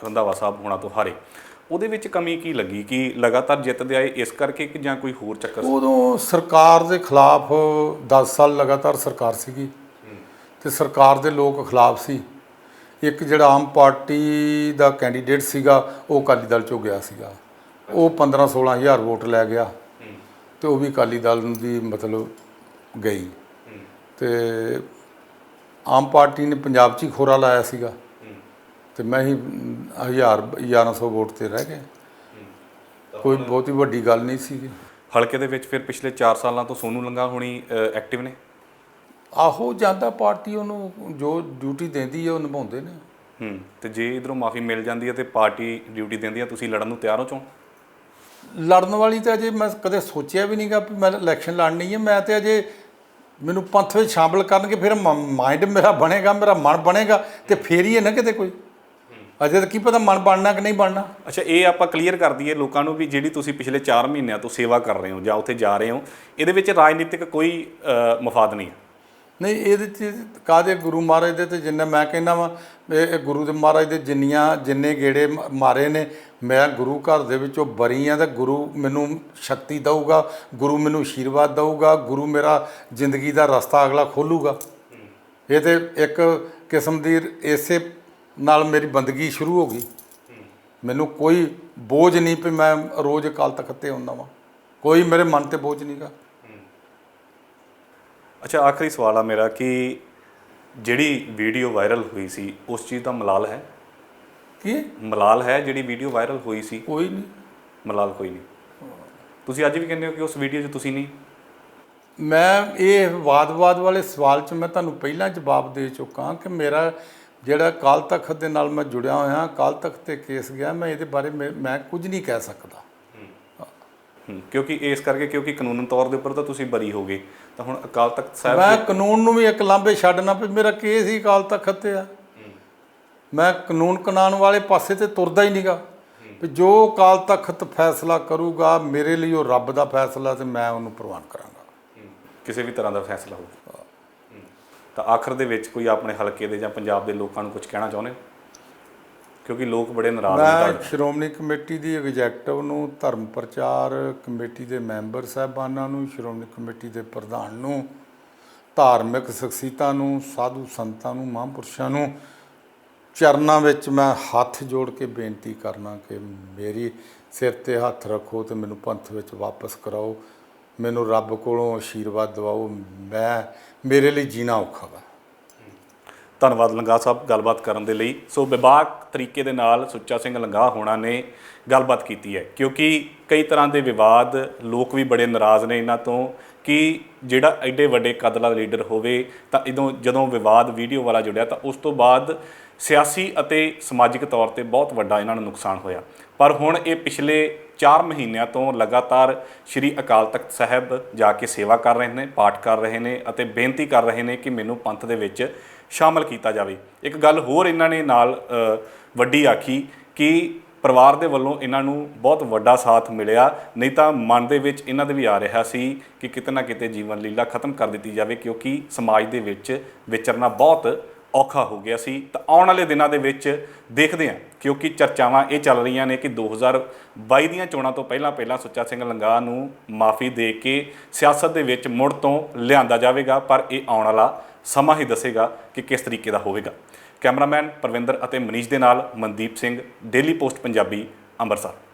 ਰੰਧਾਵਾ ਸਾਹਿਬ ਹੋਣਾ ਤੋਂ ਹਾਰੇ, ਉਹਦੇ ਵਿੱਚ ਕਮੀ ਕੀ ਲੱਗੀ ਕਿ ਲਗਾਤਾਰ ਜਿੱਤਦੇ ਆਏ ਇਸ ਕਰਕੇ ਕਿ ਜਾਂ ਕੋਈ ਹੋਰ ਚੱਕਰ? ਉਦੋਂ ਸਰਕਾਰ ਦੇ ਖਿਲਾਫ 10 ਸਾਲ ਲਗਾਤਾਰ ਸਰਕਾਰ ਸੀਗੀ, ਅਤੇ ਸਰਕਾਰ ਦੇ ਲੋਕ ਖਿਲਾਫ ਸੀ। ਇੱਕ ਜਿਹੜਾ ਆਮ ਪਾਰਟੀ ਦਾ ਕੈਂਡੀਡੇਟ ਸੀਗਾ ਉਹ ਅਕਾਲੀ ਦਲ 'ਚੋਂ ਗਿਆ ਸੀਗਾ, ਉਹ 15-16 ਹਜ਼ਾਰ ਵੋਟ ਲੈ ਗਿਆ, ਅਤੇ ਉਹ ਵੀ ਅਕਾਲੀ ਦਲ ਦੀ ਮਤਲਬ ਗਈ। ਅਤੇ ਆਮ ਪਾਰਟੀ ਨੇ ਪੰਜਾਬ 'ਚ ਹੀ ਖੋਰਾ ਲਾਇਆ ਸੀਗਾ, ਅਤੇ ਮੈਂ ਹੀ 1100 ਵੋਟ 'ਤੇ ਰਹਿ ਗਏ। ਕੋਈ ਬਹੁਤੀ ਵੱਡੀ ਗੱਲ ਨਹੀਂ ਸੀਗੀ। ਹਲਕੇ ਦੇ ਵਿੱਚ ਫਿਰ ਪਿਛਲੇ 4 ਸਾਲਾਂ ਤੋਂ ਸੋਨੂ ਲੰਗਾ ਹੋਣੀ ਐਕਟਿਵ ਨੇ? ਆਹੋ, ਜਾਂਦਾ ਪਾਰਟੀ ਉਹਨੂੰ ਜੋ ਡਿਊਟੀ ਦਿੰਦੀ ਹੈ ਉਹ ਨਿਭਾਉਂਦੇ ਨੇ। ਅਤੇ ਜੇ ਇੱਧਰੋਂ ਮਾਫੀ ਮਿਲ ਜਾਂਦੀ ਹੈ ਅਤੇ ਪਾਰਟੀ ਡਿਊਟੀ ਦਿੰਦੀ ਹੈ, ਤੁਸੀਂ ਲੜਨ ਨੂੰ ਤਿਆਰ ਹੋ? ਚੋਣ ਲੜਨ ਵਾਲੀ ਤਾਂ ਅਜੇ ਮੈਂ ਕਦੇ ਸੋਚਿਆ ਵੀ ਨਹੀਂਗਾ ਵੀ ਮੈਂ ਇਲੈਕਸ਼ਨ ਲੜਨੀ ਹੈ। ਮੈਂ ਤਾਂ ਅਜੇ, ਮੈਨੂੰ ਪੰਥ ਵਿੱਚ ਸ਼ਾਮਿਲ ਕਰਨਗੇ, ਫਿਰ ਮਾਈਂਡ ਮੇਰਾ ਬਣੇਗਾ, ਮੇਰਾ ਮਨ ਬਣੇਗਾ, ਅਤੇ ਫਿਰ ਹੀ ਹੈ ਨਾ ਕਿਤੇ ਕੋਈ। ਅਜੇ ਤਾਂ ਕੀ ਪਤਾ ਮਨ ਬਣਨਾ ਕਿ ਨਹੀਂ ਬਣਨਾ। ਅੱਛਾ, ਇਹ ਆਪਾਂ ਕਲੀਅਰ ਕਰ ਦਈਏ ਲੋਕਾਂ ਨੂੰ ਵੀ ਜਿਹੜੀ ਤੁਸੀਂ ਪਿਛਲੇ 4 ਮਹੀਨਿਆਂ ਤੋਂ ਸੇਵਾ ਕਰ ਰਹੇ ਹੋ ਜਾਂ ਉੱਥੇ ਜਾ ਰਹੇ ਹੋ, ਇਹਦੇ ਵਿੱਚ ਰਾਜਨੀਤਿਕ ਕੋਈ ਮਫਾਦ ਨਹੀਂ ਹੈ? ਨਹੀਂ, ਇਹਦੇ 'ਚ ਕਾਹਦੇ ਗੁਰੂ ਮਹਾਰਾਜ ਦੇ, ਅਤੇ ਜਿੰਨਾ ਮੈਂ ਕਹਿੰਦਾ ਵਾਂ, ਇਹ ਗੁਰੂ ਦੇ ਮਹਾਰਾਜ ਦੇ ਜਿੰਨੇ ਗੇੜੇ ਮਾਰੇ ਨੇ, ਮੈਂ ਗੁਰੂ ਘਰ ਦੇ ਵਿੱਚੋਂ ਬਰੀ ਹਾਂ, ਅਤੇ ਗੁਰੂ ਮੈਨੂੰ ਸ਼ਕਤੀ ਦਊਗਾ, ਗੁਰੂ ਮੈਨੂੰ ਆਸ਼ੀਰਵਾਦ ਦਊਗਾ, ਗੁਰੂ ਮੇਰਾ ਜ਼ਿੰਦਗੀ ਦਾ ਰਸਤਾ ਅਗਲਾ ਖੋਲੂਗਾ। ਇਹ ਤਾਂ ਇੱਕ ਕਿਸਮ ਦੀ ਇਸੇ ਨਾਲ ਮੇਰੀ ਬੰਦਗੀ ਸ਼ੁਰੂ ਹੋ ਗਈ। ਮੈਨੂੰ ਕੋਈ ਬੋਝ ਨਹੀਂ ਵੀ ਮੈਂ ਰੋਜ਼ ਅਕਾਲ ਤਖ਼ਤ 'ਤੇ ਆਉਂਦਾ ਵਾਂ, ਕੋਈ ਮੇਰੇ ਮਨ 'ਤੇ ਬੋਝ ਨਹੀਂਗਾ। ਅੱਛਾ, ਆਖਰੀ ਸਵਾਲ ਆ ਮੇਰਾ ਕਿ ਜਿਹੜੀ ਵੀਡੀਓ ਵਾਇਰਲ ਹੋਈ ਸੀ ਉਸ ਚੀਜ਼ ਦਾ ਮਲਾਲ ਹੈ? ਕੀ ਮਲਾਲ ਹੈ? ਜਿਹੜੀ ਵੀਡੀਓ ਵਾਇਰਲ ਹੋਈ ਸੀ ਕੋਈ ਨਹੀਂ, ਮਲਾਲ ਕੋਈ ਨਹੀਂ। ਤੁਸੀਂ ਅੱਜ ਵੀ ਕਹਿੰਦੇ ਹੋ ਕਿ ਉਸ ਵੀਡੀਓ 'ਚ ਤੁਸੀਂ ਨਹੀਂ? ਮੈਂ ਇਹ ਵਾਦ ਵਾਲੇ ਸਵਾਲ 'ਚ ਮੈਂ ਤੁਹਾਨੂੰ ਪਹਿਲਾਂ ਜਵਾਬ ਦੇ ਚੁੱਕਾ ਕਿ ਮੇਰਾ ਜਿਹੜਾ ਅਕਾਲ ਤਖ਼ਤ ਦੇ ਨਾਲ ਮੈਂ ਜੁੜਿਆ ਹੋਇਆ, ਅਕਾਲ ਤਖ਼ਤ 'ਤੇ ਕੇਸ ਗਿਆ, ਮੈਂ ਇਹਦੇ ਬਾਰੇ ਮੈਂ ਕੁਝ ਨਹੀਂ ਕਹਿ ਸਕਦਾ। ਕਿਉਂਕਿ ਇਸ ਕਰਕੇ, ਕਿਉਂਕਿ ਕਾਨੂੰਨ ਤੌਰ ਦੇ ਉੱਪਰ ਤਾਂ ਤੁਸੀਂ ਬਰੀ ਹੋ ਗਏ, ਤਾਂ ਹੁਣ ਅਕਾਲ ਤਖ਼ਤ ਸਾਹਿਬ ਮੈਂ ਕਾਨੂੰਨ ਨੂੰ ਵੀ ਇੱਕ ਲਾਂਭੇ ਛੱਡਣਾ ਵੀ ਮੇਰਾ ਕੇਸ ਹੀ ਅਕਾਲ ਤਖ਼ਤ 'ਤੇ ਆ। ਮੈਂ ਕਾਨੂੰਨ ਵਾਲੇ ਪਾਸੇ 'ਤੇ ਤੁਰਦਾ ਹੀ ਨਹੀਂਗਾ ਵੀ ਜੋ ਅਕਾਲ ਤਖ਼ਤ ਫੈਸਲਾ ਕਰੂਗਾ ਮੇਰੇ ਲਈ ਉਹ ਰੱਬ ਦਾ ਫੈਸਲਾ, ਅਤੇ ਮੈਂ ਉਹਨੂੰ ਪ੍ਰਵਾਨ ਕਰਾਂਗਾ, ਕਿਸੇ ਵੀ ਤਰ੍ਹਾਂ ਦਾ ਫੈਸਲਾ ਹੋਊਗਾ। ਤਾਂ ਆਖਰ ਦੇ ਵਿੱਚ ਕੋਈ ਆਪਣੇ ਹਲਕੇ ਦੇ ਜਾਂ ਪੰਜਾਬ ਦੇ ਲੋਕਾਂ ਨੂੰ ਕੁਝ ਕਹਿਣਾ ਚਾਹੁੰਦੇ ਹੋ? ਕਿਉਂਕਿ ਲੋਕ ਬੜੇ ਨਾਰਾਜ਼ ਨੇ। ਮੈਂ ਸ਼੍ਰੋਮਣੀ ਕਮੇਟੀ ਦੀ ਐਗਜ਼ੈਕਟਿਵ ਨੂੰ, ਧਰਮ ਪ੍ਰਚਾਰ ਕਮੇਟੀ ਦੇ ਮੈਂਬਰ ਸਾਹਿਬਾਨਾਂ ਨੂੰ, ਸ਼੍ਰੋਮਣੀ ਕਮੇਟੀ ਦੇ ਪ੍ਰਧਾਨ ਨੂੰ, ਧਾਰਮਿਕ ਸ਼ਖਸੀਅਤਾਂ ਨੂੰ, ਸਾਧੂ ਸੰਤਾਂ ਨੂੰ, ਮਹਾਂਪੁਰਸ਼ਾਂ ਨੂੰ ਚਰਨਾਂ ਵਿੱਚ ਮੈਂ ਹੱਥ ਜੋੜ ਕੇ ਬੇਨਤੀ ਕਰਨਾ ਕਿ ਮੇਰੀ ਸਿਰ ਤੇ ਹੱਥ ਰੱਖੋ ਤੇ ਮੈਨੂੰ ਪੰਥ ਵਿੱਚ ਵਾਪਸ ਕਰਾਓ, ਮੈਨੂੰ ਰੱਬ ਕੋਲੋਂ ਆਸ਼ੀਰਵਾਦ ਦਿਵਾਓ। ਮੇਰੇ ਲਈ ਜੀਣਾ ਔਖਾ ਵਾ। ਧੰਨਵਾਦ ਲੰਗਾਹ ਸਾਹਿਬ ਗੱਲਬਾਤ ਕਰਨ ਦੇ ਲਈ। ਸੋ ਵਿਭਾਗ ਤਰੀਕੇ ਦੇ ਨਾਲ ਸੁੱਚਾ ਸਿੰਘ ਲੰਗਾਹ ਹੋਣਾ ਨੇ ਗੱਲਬਾਤ ਕੀਤੀ ਹੈ, ਕਿਉਂਕਿ ਕਈ ਤਰ੍ਹਾਂ ਦੇ ਵਿਵਾਦ, ਲੋਕ ਵੀ ਬੜੇ ਨਾਰਾਜ਼ ਨੇ ਇਹਨਾਂ ਤੋਂ ਕਿ ਜਿਹੜਾ ਐਡੇ ਵੱਡੇ ਕੱਦ ਦਾ ਲੀਡਰ ਹੋਵੇ ਤਾਂ ਜਦੋਂ ਵਿਵਾਦ ਵੀਡੀਓ ਵਾਲਾ ਜੁੜਿਆ ਤਾਂ ਉਸ ਤੋਂ ਬਾਅਦ ਸਿਆਸੀ ਅਤੇ ਸਮਾਜਿਕ ਤੌਰ ਤੇ ਬਹੁਤ ਵੱਡਾ ਇਹਨਾਂ ਨੂੰ ਨੁਕਸਾਨ ਹੋਇਆ। ਪਰ ਹੁਣ ਇਹ ਪਿਛਲੇ 4 ਮਹੀਨਿਆਂ ਤੋਂ ਲਗਾਤਾਰ ਸ਼੍ਰੀ ਅਕਾਲ ਤਖਤ ਸਾਹਿਬ ਜਾ ਕੇ ਸੇਵਾ ਕਰ ਰਹੇ ਨੇ, ਪਾਠ ਕਰ ਰਹੇ ਨੇ ਅਤੇ ਬੇਨਤੀ ਕਰ ਰਹੇ ਨੇ ਕਿ ਮੈਨੂੰ ਪੰਥ ਦੇ ਵਿੱਚ ਸ਼ਾਮਲ ਕੀਤਾ ਜਾਵੇ। ਇੱਕ ਗੱਲ ਹੋਰ ਇਹਨਾਂ ਨੇ ਨਾਲ ਵੱਡੀ ਆਖੀ ਕਿ ਪਰਿਵਾਰ ਦੇ ਵੱਲੋਂ ਇਹਨਾਂ ਨੂੰ ਬਹੁਤ ਵੱਡਾ ਸਾਥ ਮਿਲਿਆ, ਨਹੀਂ ਤਾਂ ਮਨ ਦੇ ਵਿੱਚ ਇਹਨਾਂ ਦੇ ਵੀ ਆ ਰਿਹਾ ਸੀ ਕਿ ਕਿਤੇ ਨਾ ਕਿਤੇ ਜੀਵਨ ਲੀਲਾ ਖਤਮ ਕਰ ਦਿੱਤੀ ਜਾਵੇ, ਕਿਉਂਕਿ ਸਮਾਜ ਦੇ ਵਿੱਚ ਵਿਚਰਨਾ ਬਹੁਤ ਔਖਾ ਹੋ ਗਿਆ ਸੀ। ਤਾਂ ਆਉਣ ਵਾਲੇ ਦਿਨਾਂ ਦੇ ਵਿੱਚ ਦੇਖਦੇ ਹਾਂ, ਕਿਉਂਕਿ ਚਰਚਾਵਾਂ ਇਹ ਚੱਲ ਰਹੀਆਂ ਨੇ ਕਿ 2022 ਦੀਆਂ ਚੋਣਾਂ ਤੋਂ ਪਹਿਲਾਂ ਸੁੱਚਾ ਸਿੰਘ ਲੰਗਾਹ ਨੂੰ ਮਾਫੀ ਦੇ ਕੇ ਸਿਆਸਤ ਦੇ ਵਿੱਚ ਮੁੜ ਤੋਂ ਲਿਆਂਦਾ ਜਾਵੇਗਾ, ਪਰ ਇਹ ਆਉਣ ਵਾਲਾ ਸਮਾਂ ਹੀ ਦੱਸੇਗਾ ਕਿ ਕਿਸ ਤਰੀਕੇ ਦਾ ਹੋਵੇਗਾ। ਕੈਮਰਾਮੈਨ ਪਰਵਿੰਦਰ ਅਤੇ ਮਨੀਸ਼ ਦੇ ਨਾਲ ਮਨਦੀਪ ਸਿੰਘ, ਡੇਲੀ ਪੋਸਟ ਪੰਜਾਬੀ, ਅੰਮ੍ਰਿਤਸਰ।